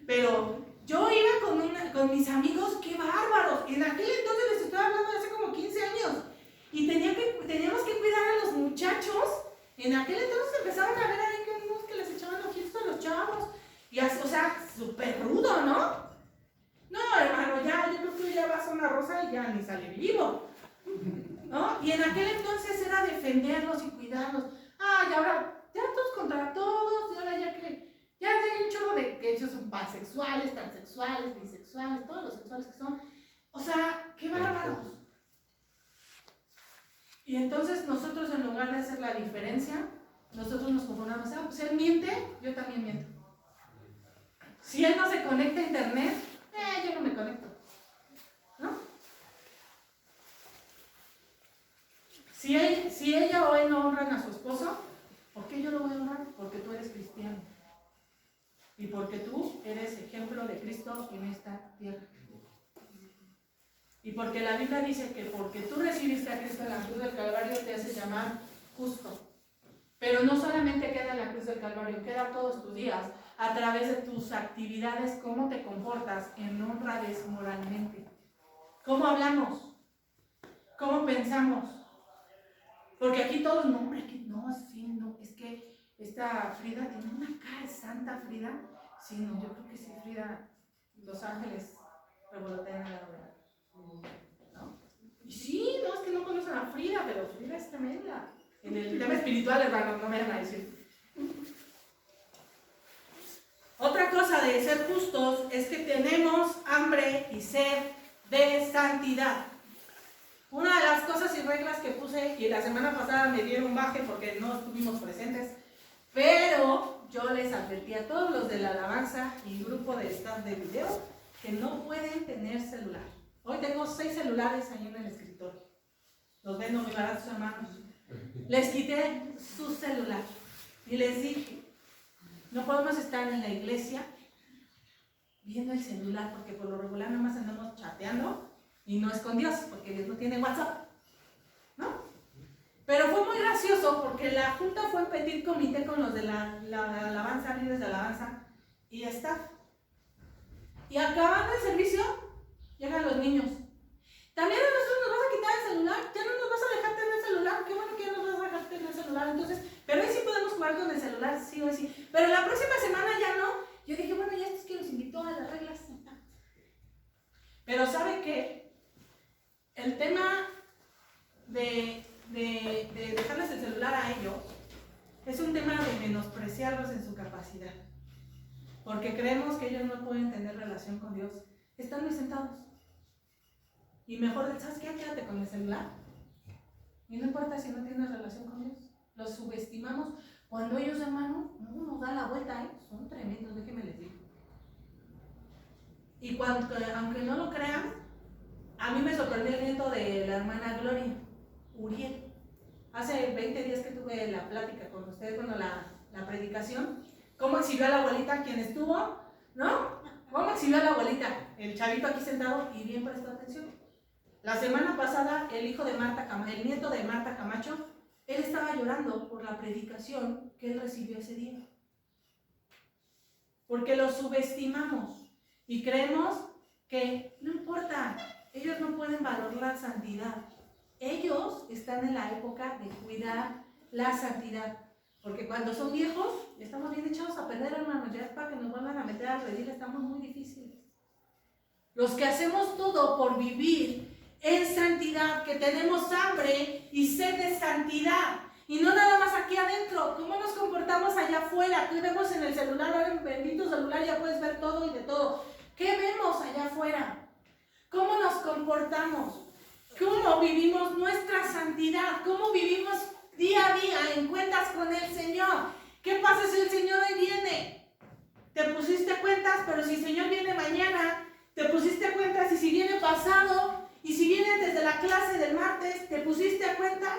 Speaker 1: Pero yo iba con mis amigos, ¡qué bárbaros! En aquel entonces les estoy hablando de hace como 15 años. Y teníamos que cuidar a los muchachos. En aquel entonces empezaron a ver ahí que les echaban ojitos a los chavos. Y así, o sea, súper rudo, ¿no? No, hermano, ya, yo creo que ya va a Zona Rosa y ya ni sale vivo, ¿no? Y en aquel entonces era defenderlos y cuidarlos. Y ahora, ya todos contra todos, y ahora ya hay un chorro de que ellos son pansexuales, transexuales, bisexuales, todos los sexuales que son. O sea, qué bárbaros. Y entonces nosotros, en lugar de hacer la diferencia, nosotros nos conformamos. Pues él miente, yo también miento. Si él no se conecta a internet, yo no me conecto, ¿no? Si ella o él no honran a su esposo, ¿por qué yo lo voy a honrar? Porque tú eres cristiano. Y porque tú eres ejemplo de Cristo en esta tierra. Y porque la Biblia dice que porque tú recibiste a Cristo en la cruz del Calvario te hace llamar justo. Pero no solamente queda en la cruz del Calvario, queda todos tus días, a través de tus actividades, cómo te comportas en honradez moralmente. ¿Cómo hablamos? ¿Cómo pensamos? Porque aquí todos, no, hombre, aquí no, sí, no, es que esta Frida tiene una cara de santa, Frida. Sí, no, yo creo que sí, Frida, los ángeles revolotean en la novela, ¿no? Y sí, no, es que no conocen a Frida, pero Frida es tremenda. En el tema espiritual, hermano, no me van a decir. Otra cosa de ser justos es que tenemos hambre y sed de santidad. Una de las cosas y reglas que puse, y la semana pasada me dieron baje porque no estuvimos presentes, pero yo les advertí a todos los de la alabanza y grupo de staff de video que no pueden tener celular. Hoy tengo 6 celulares ahí en el escritorio. Los vendo muy baratos, hermanos. Les quité su celular y les dije, no podemos estar en la iglesia viendo el celular, porque por lo regular nada más andamos chateando y no es con Dios, porque Dios no tiene WhatsApp, ¿no? Pero fue muy gracioso porque la junta fue en petit comité con los de la alabanza, líderes de alabanza y staff. Y acabando el servicio, llegan los niños. También a nosotros nos vas a quitar el celular, ya no nos vas a dejar tener el celular, qué bueno que ya nos vas a dejar tener el celular. Entonces, pero hoy sí podemos jugar con el celular, sí o sí. Pero la próxima semana ya no. Yo dije, bueno, ya estos que los invitó a las reglas. Pero ¿sabe qué? El tema de dejarles el celular a ellos es un tema de menospreciarlos en su capacidad. Porque creemos que ellos no pueden tener relación con Dios. Están muy sentados. Y mejor, ¿sabes qué? Quédate con el celular. Y no importa si no tienes relación con Dios. Los subestimamos. Cuando ellos, hermano, no nos dan la vuelta, ¿eh? Son tremendos, déjenme les digo. Y cuando, aunque no lo crean, a mí me sorprendió el nieto de la hermana Gloria, Uriel. Hace 20 días que tuve la plática con ustedes, bueno, la predicación. ¿Cómo exhibió a la abuelita quien estuvo? ¿No? ¿Cómo exhibió a la abuelita? El chavito aquí sentado y bien prestó atención. La semana pasada, el nieto de Marta Camacho, él estaba llorando por la predicación que él recibió ese día. Porque lo subestimamos y creemos que no importa, ellos no pueden valorar la santidad. Ellos están en la época de cuidar la santidad. Porque cuando son viejos, ya estamos bien echados a perder, hermanos. Ya es para que nos vuelvan a meter al redil, estamos muy difíciles. Los que hacemos todo por vivir en santidad, que tenemos hambre y sed de santidad. Y no nada más aquí adentro, ¿cómo nos comportamos allá afuera? ¿Qué vemos en el celular? Ahora en bendito celular ya puedes ver todo y de todo. ¿Qué vemos allá afuera? ¿Cómo nos comportamos? ¿Cómo vivimos nuestra santidad? ¿Cómo vivimos día a día en cuentas con el Señor? ¿Qué pasa si el Señor hoy viene? Te pusiste cuentas, pero si el Señor viene mañana, te pusiste cuentas, y si viene pasado, y si viene desde la clase del martes, te pusiste cuentas.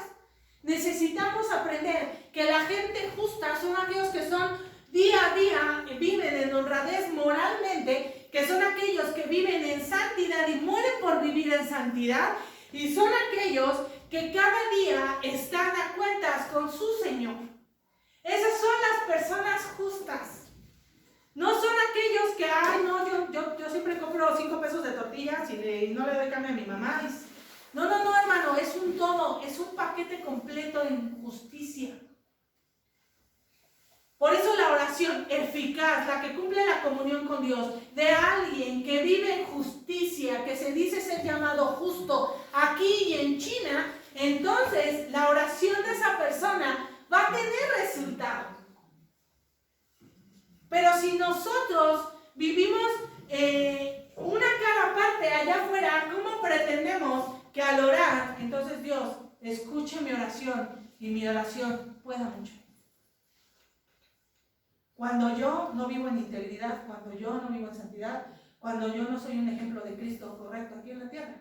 Speaker 1: Necesitamos aprender que la gente justa son aquellos que son día a día, viven en honradez moralmente, que son aquellos que viven en santidad y mueren por vivir en santidad, y son aquellos que cada día están a cuentas con su Señor. Esas son las personas justas. No son aquellos que, ay, no, yo siempre compro 5 pesos de tortillas y no le doy cambio a mi mamá. No, hermano, es un todo, es un paquete completo en justicia. Por eso la oración eficaz, la que cumple la comunión con Dios, de alguien que vive en justicia, que se dice ser llamado justo aquí y en China, entonces la oración de esa persona va a tener resultado. Pero si nosotros vivimos una cara aparte allá afuera, ¿cómo pretendemos que al orar, entonces Dios escuche mi oración y mi oración pueda mucho? Cuando yo no vivo en integridad, cuando yo no vivo en santidad, cuando yo no soy un ejemplo de Cristo correcto aquí en la tierra,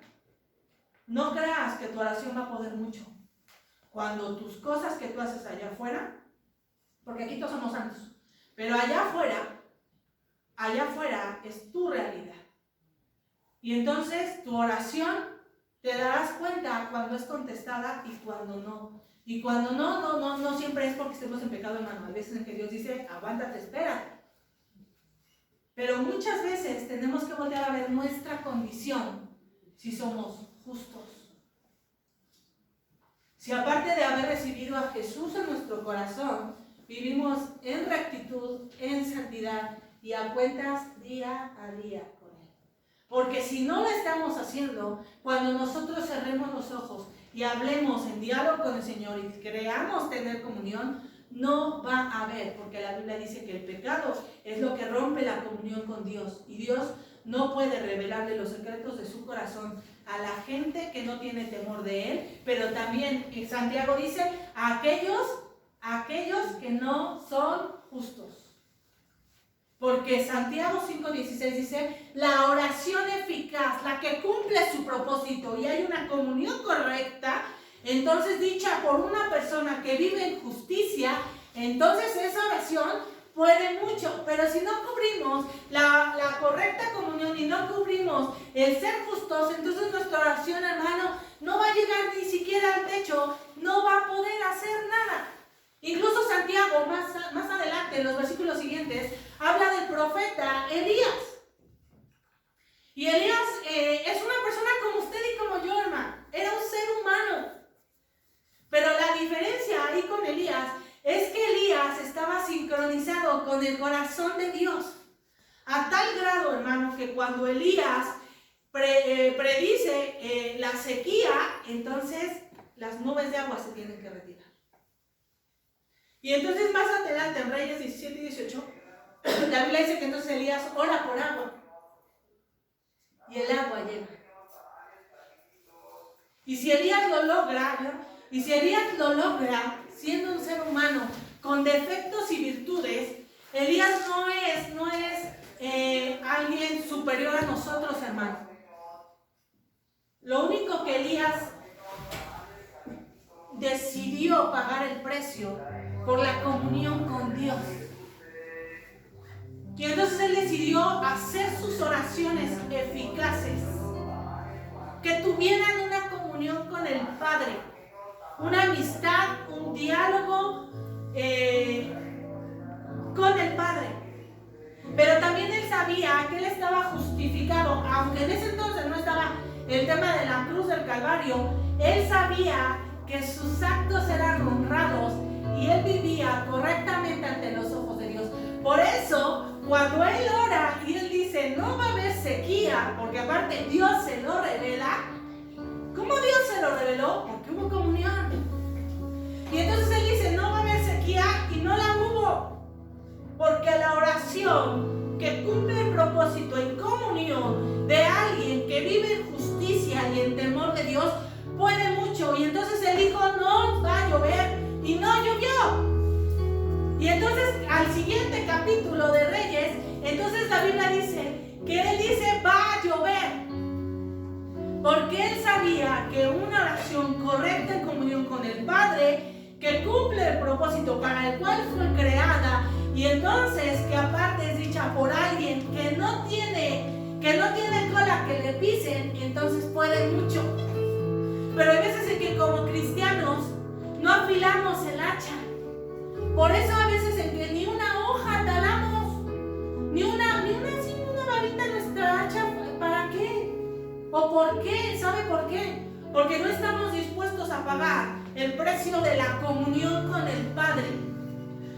Speaker 1: no creas que tu oración va a poder mucho. Cuando tus cosas que tú haces allá afuera, porque aquí todos somos santos, pero allá afuera es tu realidad. Y entonces tu oración te darás cuenta cuando es contestada y cuando no. Y cuando no siempre es porque estemos en pecado, hermano. Hay veces en que Dios dice, aguántate, espera. Pero muchas veces tenemos que voltear a ver nuestra condición, si somos justos. Si aparte de haber recibido a Jesús en nuestro corazón, vivimos en rectitud, en santidad y a cuentas día a día con Él. Porque si no lo estamos haciendo, cuando nosotros cerremos los ojos y hablemos en diálogo con el Señor y creamos tener comunión, no va a haber, porque la Biblia dice que el pecado es lo que rompe la comunión con Dios, y Dios no puede revelarle los secretos de su corazón a la gente que no tiene temor de Él, pero también Santiago dice a aquellos que no son justos. Porque Santiago 5:16 dice, la oración eficaz, la que cumple su propósito y hay una comunión correcta, entonces dicha por una persona que vive en justicia, entonces esa oración puede mucho. Pero si no cubrimos la correcta comunión y no cubrimos el ser justos, entonces nuestra oración, hermano, no va a llegar ni siquiera al techo, no va a poder hacer nada. Incluso Santiago, más adelante, en los versículos siguientes, habla del profeta Elías. Y Elías es una persona como usted y como yo, hermano. Era un ser humano. Pero la diferencia ahí con Elías es que Elías estaba sincronizado con el corazón de Dios. A tal grado, hermano, que cuando Elías predice la sequía, entonces las nubes de agua se tienen que retirar. Y entonces más adelante, en Reyes 17 y 18, la Biblia dice que entonces Elías ora por agua. Y el agua llega. Y si Elías lo logra, siendo un ser humano con defectos y virtudes, Elías no es alguien superior a nosotros, hermano. Lo único que Elías decidió pagar el precio por la comunión con Dios. Y entonces él decidió hacer sus oraciones eficaces, que tuvieran una comunión con el Padre, una amistad, un diálogo con el Padre. Pero también él sabía que él estaba justificado, aunque en ese entonces no estaba el tema de la cruz del Calvario. Él sabía que sus actos eran honrados y él vivía correctamente ante los ojos de Dios. Por eso, cuando él ora y él dice, no va a haber sequía, porque aparte Dios se lo revela. ¿Cómo Dios se lo reveló? Porque hubo comunión. Y entonces él dice, no va a haber sequía, y no la hubo. Porque la oración que cumple el propósito en comunión de alguien que vive en justicia y en temor de Dios, puede mucho. Y entonces él dijo, no va a llover, y no llovió. Y entonces al siguiente capítulo de Reyes, entonces la Biblia dice que él dice, va a llover. Porque él sabía que una oración correcta en comunión con el Padre, que cumple el propósito para el cual fue creada, y entonces que aparte es dicha por alguien que no tiene cola que le pisen, entonces puede mucho. Pero hay veces en que como cristianos no afilamos el hacha. Por eso a veces en que ni una hoja talamos, ni una varita en nuestra hacha. ¿Para qué? ¿O por qué? ¿Sabe por qué? Porque no estamos dispuestos a pagar el precio de la comunión con el Padre.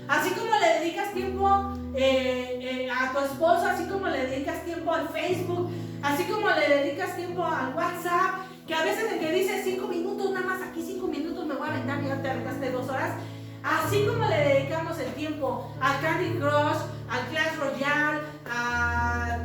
Speaker 1: Así como le dedicas tiempo a tu esposo, así como le dedicas tiempo al Facebook, así como le dedicas tiempo al WhatsApp, que a veces el que dice 5 minutos, nada más aquí 5 minutos me voy a aventar y ya te aventaste 2 horas. Así como le dedicamos el tiempo al Candy Crush, al Clash Royale, a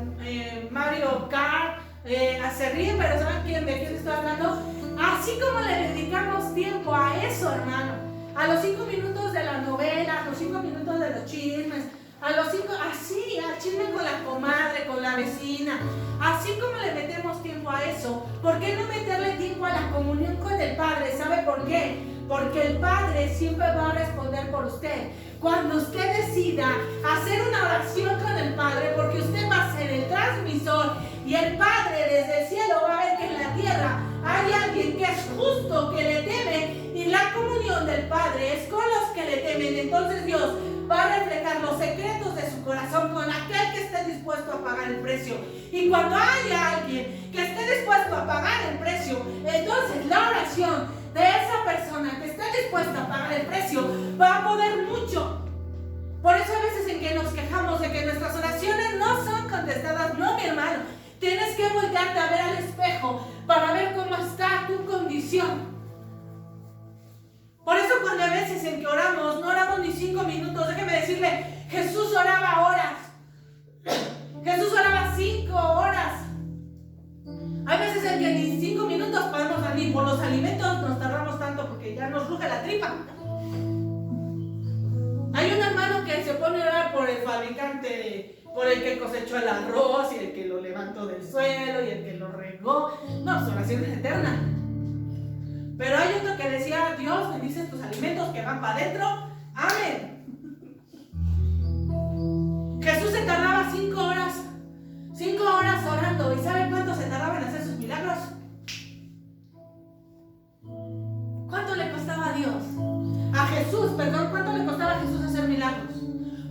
Speaker 1: Mario Kart, se ríen, pero ¿saben de quién estoy hablando? Así como le dedicamos tiempo a eso, hermano, a los 5 minutos de la novela, a los 5 minutos de los chismes, a los 5, así, al chisme con la comadre, con la vecina, así como le metemos tiempo a eso, ¿por qué no meterle tiempo a la comunión con el Padre? ¿Sabe por qué? Porque el Padre siempre va a responder por usted. Cuando usted decida hacer una oración con el Padre, porque usted va a ser el transmisor y el Padre desde el cielo va a ver que en la tierra hay alguien que es justo, que le teme, y la comunión del leales, con los que le temen, entonces Dios va a reflejar los secretos de su corazón con aquel que esté dispuesto a pagar el precio. Y cuando haya alguien que esté dispuesto a pagar el precio, entonces la oración de esa persona que esté dispuesta a pagar el precio va a poder mucho. Por eso a veces en que nos quejamos de que nuestras oraciones no son contestadas, no, mi hermano, tienes que voltearte a ver al espejo para ver cómo está tu condición. Por eso cuando a veces en que oramos, no oramos ni 5 minutos, déjeme decirle, Jesús oraba horas. Jesús oraba 5 horas. Hay veces en que ni 5 minutos podemos salir, por los alimentos nos tardamos tanto porque ya nos ruge la tripa. Hay un hermano que se pone a orar por el fabricante, por el que cosechó el arroz y el que lo levantó del suelo y el que lo regó. No, su oración es eterna. Pero hay otro que decía, Dios bendice tus alimentos que van para adentro. Amén. Jesús se tardaba 5 horas. 5 horas orando. ¿Y saben cuánto se tardaba en hacer sus milagros? ¿Cuánto le costaba a Dios? A Jesús, perdón, ¿cuánto le costaba a Jesús hacer milagros?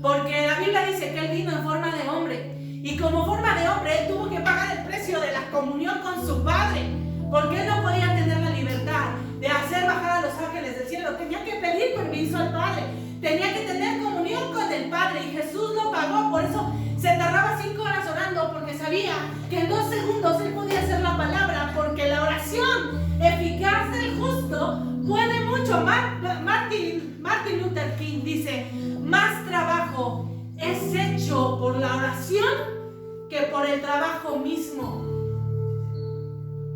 Speaker 1: Porque la Biblia dice que Él vino en forma de hombre. Y como forma de hombre, Él tuvo que pagar el precio de la comunión con su Padre. Porque Él no podía tener la libertad de hacer bajar a los ángeles del cielo. Tenía que pedir permiso al Padre. Tenía que tener comunión con el Padre. Y Jesús lo pagó. Por eso se tardaba 5 horas orando. Porque sabía que en 2 segundos Él podía hacer la palabra. Porque la oración eficaz del justo puede mucho. Martin Luther King dice: más trabajo es hecho por la oración que por el trabajo mismo.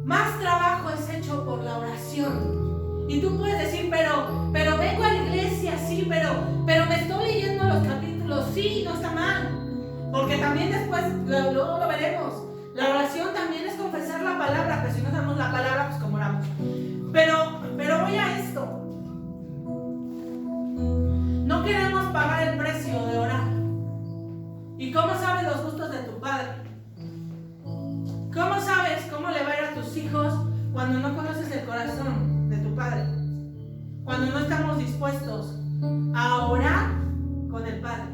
Speaker 1: Más trabajo es hecho por la oración. Y tú puedes decir, pero vengo a la iglesia, sí, pero me estoy leyendo los capítulos, sí, no está mal. Porque también después, luego lo veremos, la oración también es confesar la palabra, pero si no sabemos la palabra, pues como oramos. Pero voy a esto. No queremos pagar el precio de orar. ¿Y cómo sabes los gustos de tu Padre? ¿Cómo sabes cómo le va a ir a tus hijos cuando no conoces el corazón de tu Padre? Cuando no estamos dispuestos a orar con el Padre.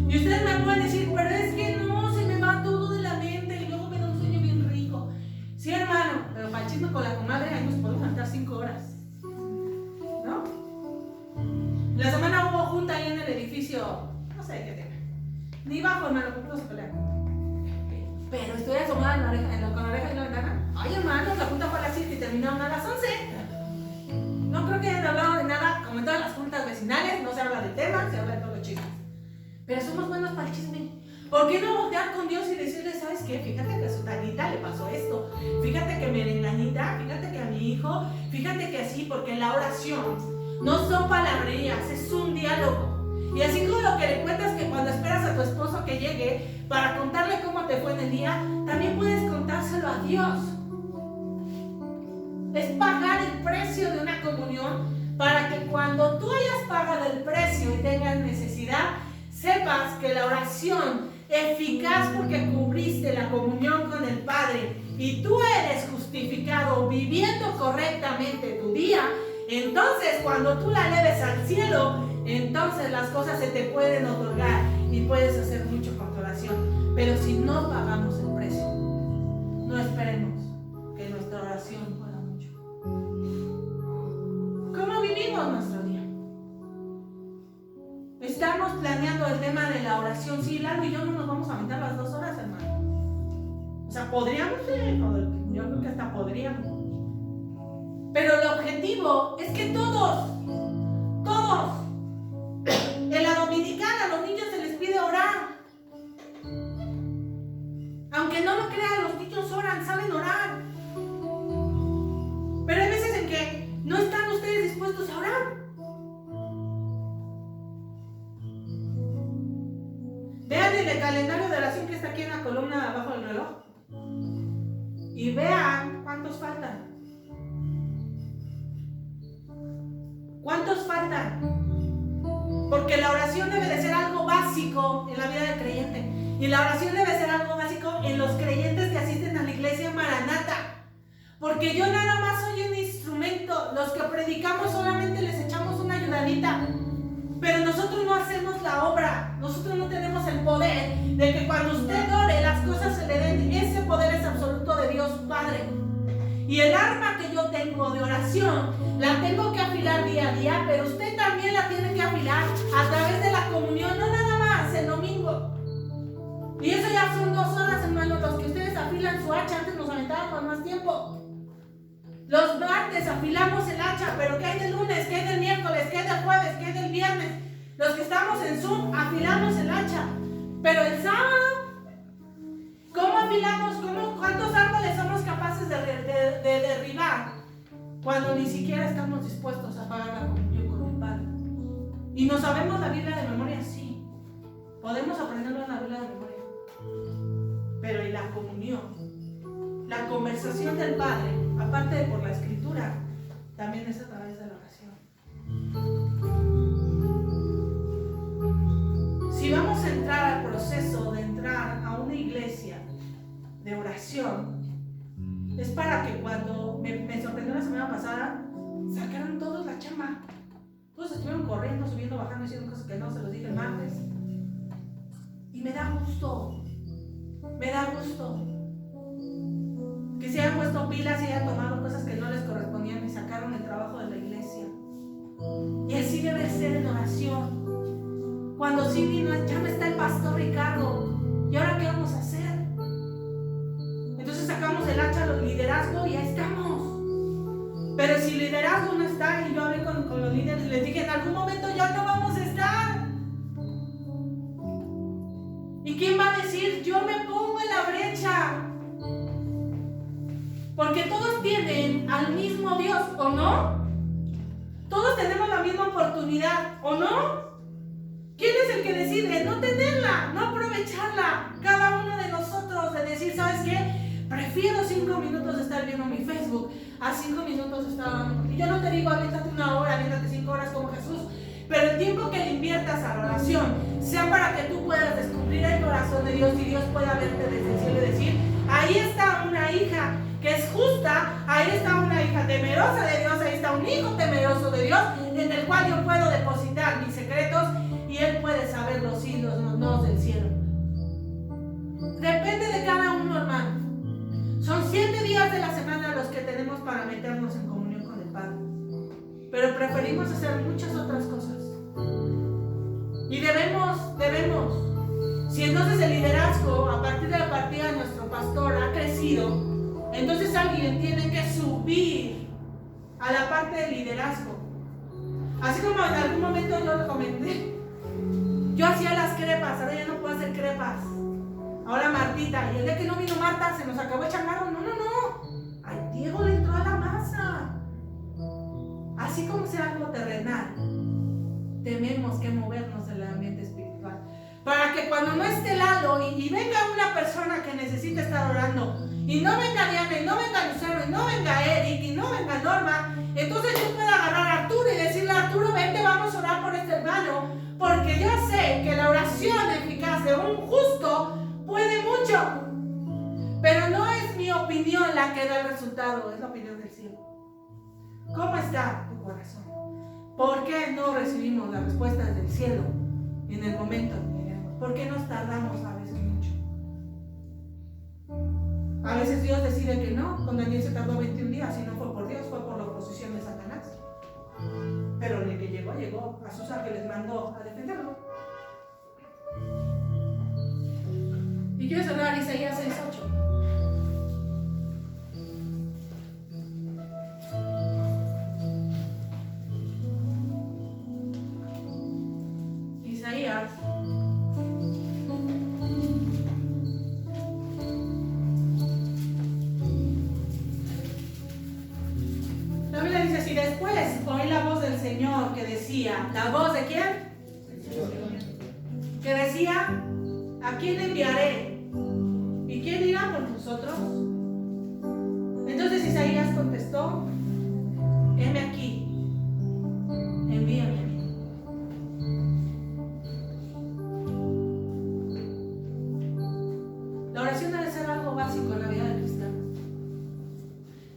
Speaker 1: Y ustedes me pueden decir, pero es que no, se me va todo de la mente y luego me da un sueño bien rico. Sí, hermano, pero para el chisme con la comadre ahí nos podemos aguantar 5 horas. ¿No? La semana hubo junta ahí en el edificio, no sé qué tenga. Ni bajo, hermano, porque no se pelean. Pero estoy asomada con la oreja en la ventana. Ay, hermano, la junta fue a las 7 y terminaron a las 11. No creo que hayan hablado de nada, como en todas las juntas vecinales, no se habla de temas, se habla de todos los chismes. Pero somos buenos para el chisme. ¿Por qué no voltear con Dios y decirle, ¿sabes qué? Fíjate que a su tanita le pasó esto. Fíjate que a mi engañita, fíjate que a mi hijo, fíjate que así, porque la oración no son palabrerías, es un diálogo. Y así como lo que le cuentas que cuando esperas a tu esposo que llegue para contarle cómo te fue en el día, también puedes contárselo a Dios. Es pagar el precio de una comunión para que cuando tú hayas pagado el precio y tengas necesidad, sepas que la oración eficaz porque cubriste la comunión con el Padre y tú eres justificado viviendo correctamente tu día, entonces cuando tú la eleves al cielo, entonces las cosas se te pueden otorgar y puedes hacer mucho con tu oración. Pero si no pagamos el precio, no esperemos que nuestra oración pueda mucho. ¿Cómo vivimos nuestro día? Estamos planeando el tema de la oración. Sí, Lalo y yo no nos vamos a aventar las 2 horas, hermano. O sea, podríamos, yo creo que hasta podríamos. Pero el objetivo es que todos, en la dominicana a los niños se les pide orar. Aunque no lo crean, los niños oran, saben orar. Pero hay veces en que no están ustedes dispuestos a orar. Vean el calendario de oración que está aquí en la columna abajo del reloj. Y vean cuántos faltan. ¿Cuántos faltan? Porque la oración debe de ser algo básico en la vida del creyente. Y la oración debe ser algo básico en los creyentes que asisten a la iglesia Maranata. Porque yo nada más soy un instrumento. Los que predicamos solamente les echamos una ayudadita. Pero nosotros no hacemos la obra. Nosotros no tenemos el poder de que cuando usted ore las cosas se le den. Ese poder es absoluto de Dios Padre. Y el arma que yo tengo de oración la tengo que afilar día a día, pero usted también la tiene que afilar a través de la comunión, no nada más el domingo. Y eso ya son 2 horas, hermanos, los que ustedes afilan su hacha. Antes nos aventábamos más tiempo. Los martes afilamos el hacha, pero ¿qué hay del lunes? ¿Qué hay del miércoles? ¿Qué hay del jueves? ¿Qué hay del viernes? Los que estamos en Zoom afilamos el hacha, pero el sábado, ¿cómo afilamos? ¿Cuántos árboles somos capaces de derribar cuando ni siquiera estamos dispuestos a pagar la comunión con el Padre? ¿Y no sabemos la Biblia de memoria? Sí, podemos aprenderlo en la Biblia de memoria, pero ¿y la comunión? La conversación del Padre, aparte de por la Escritura, también es a través de la oración. Si vamos a entrar al proceso de entrar a una iglesia de oración, es para que cuando me sorprendió la semana pasada, sacaron todos la chamba. Todos estuvieron corriendo, subiendo, bajando, haciendo cosas que no se los dije el martes. Y me da gusto. Me da gusto que se hayan puesto pilas y hayan tomado cosas que no les correspondían y sacaron el trabajo de la iglesia. Y así debe ser en oración. Cuando sí vino, ya no está el pastor Ricardo, ¿y ahora qué vamos a hacer? Entonces sacamos el hacha del liderazgo y ahí estamos. Pero si el liderazgo no está, y yo hablé con los líderes y les dije, en algún momento ya no vamos a estar. ¿Y quién va a decir, yo me pongo en la brecha? Porque todos tienen al mismo Dios, ¿o no? Todos tenemos la misma oportunidad, ¿o no? ¿Quién es el que decide no tenerla, no aprovecharla? Cada uno de nosotros de decir, ¿sabes qué? Prefiero 5 minutos de estar viendo mi Facebook a 5 minutos de estar... Y yo no te digo, aviéntate 1 hora, aviéntate 5 horas como Jesús, pero el tiempo que le inviertas a la oración sea para que tú puedas descubrir el corazón de Dios y Dios pueda verte desde el cielo y decir, ahí está una hija que es justa, ahí está una hija temerosa de Dios, ahí está un hijo temeroso de Dios, en el cual yo puedo depositar mis secretos y Él puede saber los sí y los no del cielo. Depende de cada uno, hermano. Son 7 días de la semana los que tenemos para meternos en comunión con el Padre, pero preferimos hacer muchas otras cosas. Y debemos. Si entonces el liderazgo, a partir de la partida de nuestro pastor, ha crecido, entonces alguien tiene que subir a la parte del liderazgo. Así como en algún momento yo lo comenté, yo hacía las crepas, ahora ya no puedo hacer crepas. Ahora Martita, y el día que no vino Marta se nos acabó el changarro. No. Ay, Diego le entró a la masa. Así como sea algo terrenal, tenemos que movernos en el ambiente espiritual. Para que cuando no esté Lalo y venga una persona que necesita estar orando, y no venga Diana, y no venga Lucero, y no venga Eric, y no venga Norma, entonces yo puedo agarrar a Arturo y decirle, Arturo, vente, vamos a orar por este hermano, porque yo sé que la oración eficaz de un justo puede mucho, pero no es mi opinión la que da el resultado, es la opinión del cielo. ¿Cómo está tu corazón? ¿Por qué no recibimos las respuestas del cielo en el momento en que queremos? ¿Por qué nos tardamos a veces mucho? A veces Dios decide que no. Con Daniel se tardó 21 días y no fue por Dios, fue por la oposición de Satanás. Pero el que llegó, a sus ángeles mandó a defenderlo. Y quiero cerrar Isaías 6:8. Isaías. La Biblia dice así: después oí la voz del Señor que decía, ¿la voz de quién? Que decía, ¿a quién enviaré? ¿Y quién irá por nosotros? Entonces Isaías contestó, heme aquí, envíame a mí. La oración debe ser algo básico en la vida del cristiano.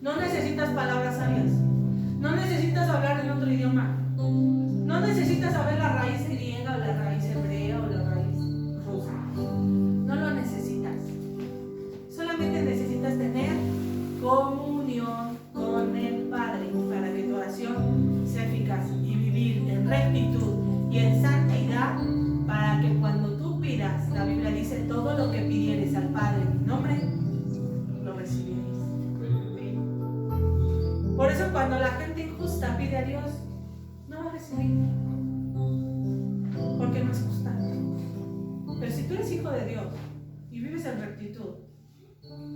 Speaker 1: No necesitas palabras sabias, no necesitas hablar en otro idioma, no necesitas saber la raíz griega o la raíz hebrea o la raíz rusa. No lo necesitas. Solamente necesitas tener comunión con el Padre para que tu oración sea eficaz y vivir en rectitud y en santidad, para que cuando tú pidas, la Biblia dice, todo lo que pidieres al Padre en mi nombre, lo recibiréis. Por eso cuando la gente injusta pide a Dios, no va a recibir, porque no es justa. Pero si tú eres hijo de Dios y vives en rectitud,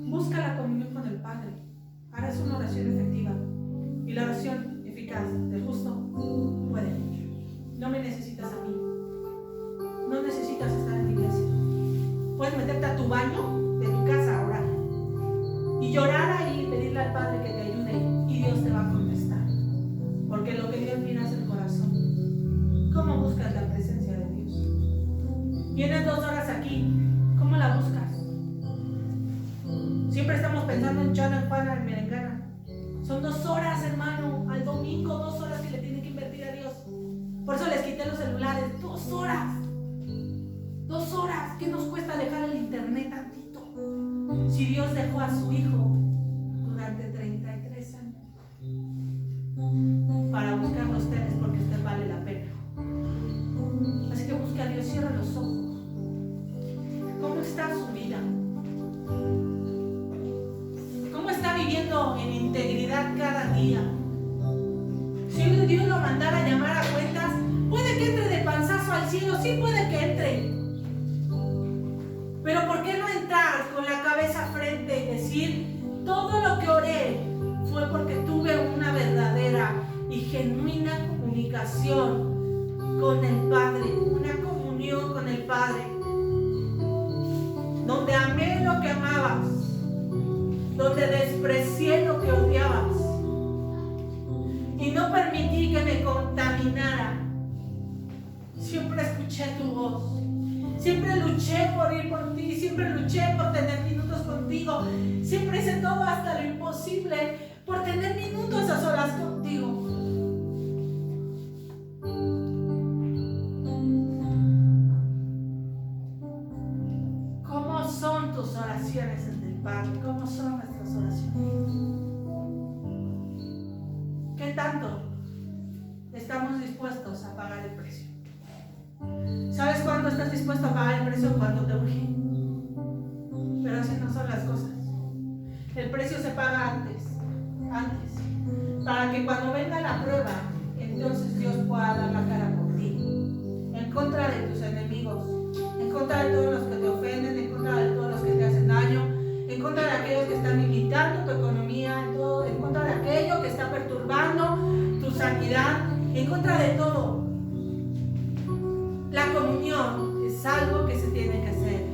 Speaker 1: busca la comunión con el Padre, harás una oración efectiva, y la oración eficaz del justo puede mucho. No me necesitas a mí, no necesitas estar en la iglesia. Puedes meterte a tu baño de tu casa a orar y llorar ahí y pedirle al Padre que te ayude, y Dios te va a contestar, porque lo que Dios mira es el corazón. ¿Cómo buscas la presencia de Dios? Vienes 2 horas aquí, ¿cómo la buscas? Siempre estamos pensando en Chana, en Juana, en Merengana. Son 2 horas, hermano, al domingo, 2 horas que le tienen que invertir a Dios. Por eso les quité los celulares. 2 horas. 2 horas. ¿Qué nos cuesta dejar el internet tantito? Si Dios dejó a su hijo durante 33 años para buscarlo a ustedes, porque usted vale la pena. Así que busque a Dios, cierra los ojos. ¿Cómo está su vida? ¿Cómo está viviendo en integridad cada día? Si Dios lo mandara a llamar a cuentas, puede que entre de panzazo al cielo, sí puede que entre. Pero ¿por qué no entrar con la cabeza frente y decir, todo lo que oré fue porque tuve una verdadera y genuina comunicación con el Padre, una comunión con el Padre, donde amé lo que amabas, donde desprecié lo que odiabas y no permití que me contaminara? Siempre escuché tu voz, siempre luché por ir por ti, siempre luché por tener minutos contigo, siempre hice todo hasta lo imposible por tener minutos a solas contigo. ¿Cómo son tus oraciones ante el Padre? ¿Cómo son nuestras oraciones? ¿Qué tanto estamos dispuestos a pagar el precio? ¿Sabes cuándo estás dispuesto a pagar el precio? Cuando te urge. Pero así no son las cosas. El precio se paga antes, para que cuando venga la prueba, entonces Dios pueda dar la cara por ti, en contra de tus enemigos, en contra de todos los que te ofenden, en contra de todos los que te hacen daño, en contra de aquellos que están limitando tu economía, en contra de aquello que está perturbando tu sanidad, en contra de todo. La comunión es algo que se tiene que hacer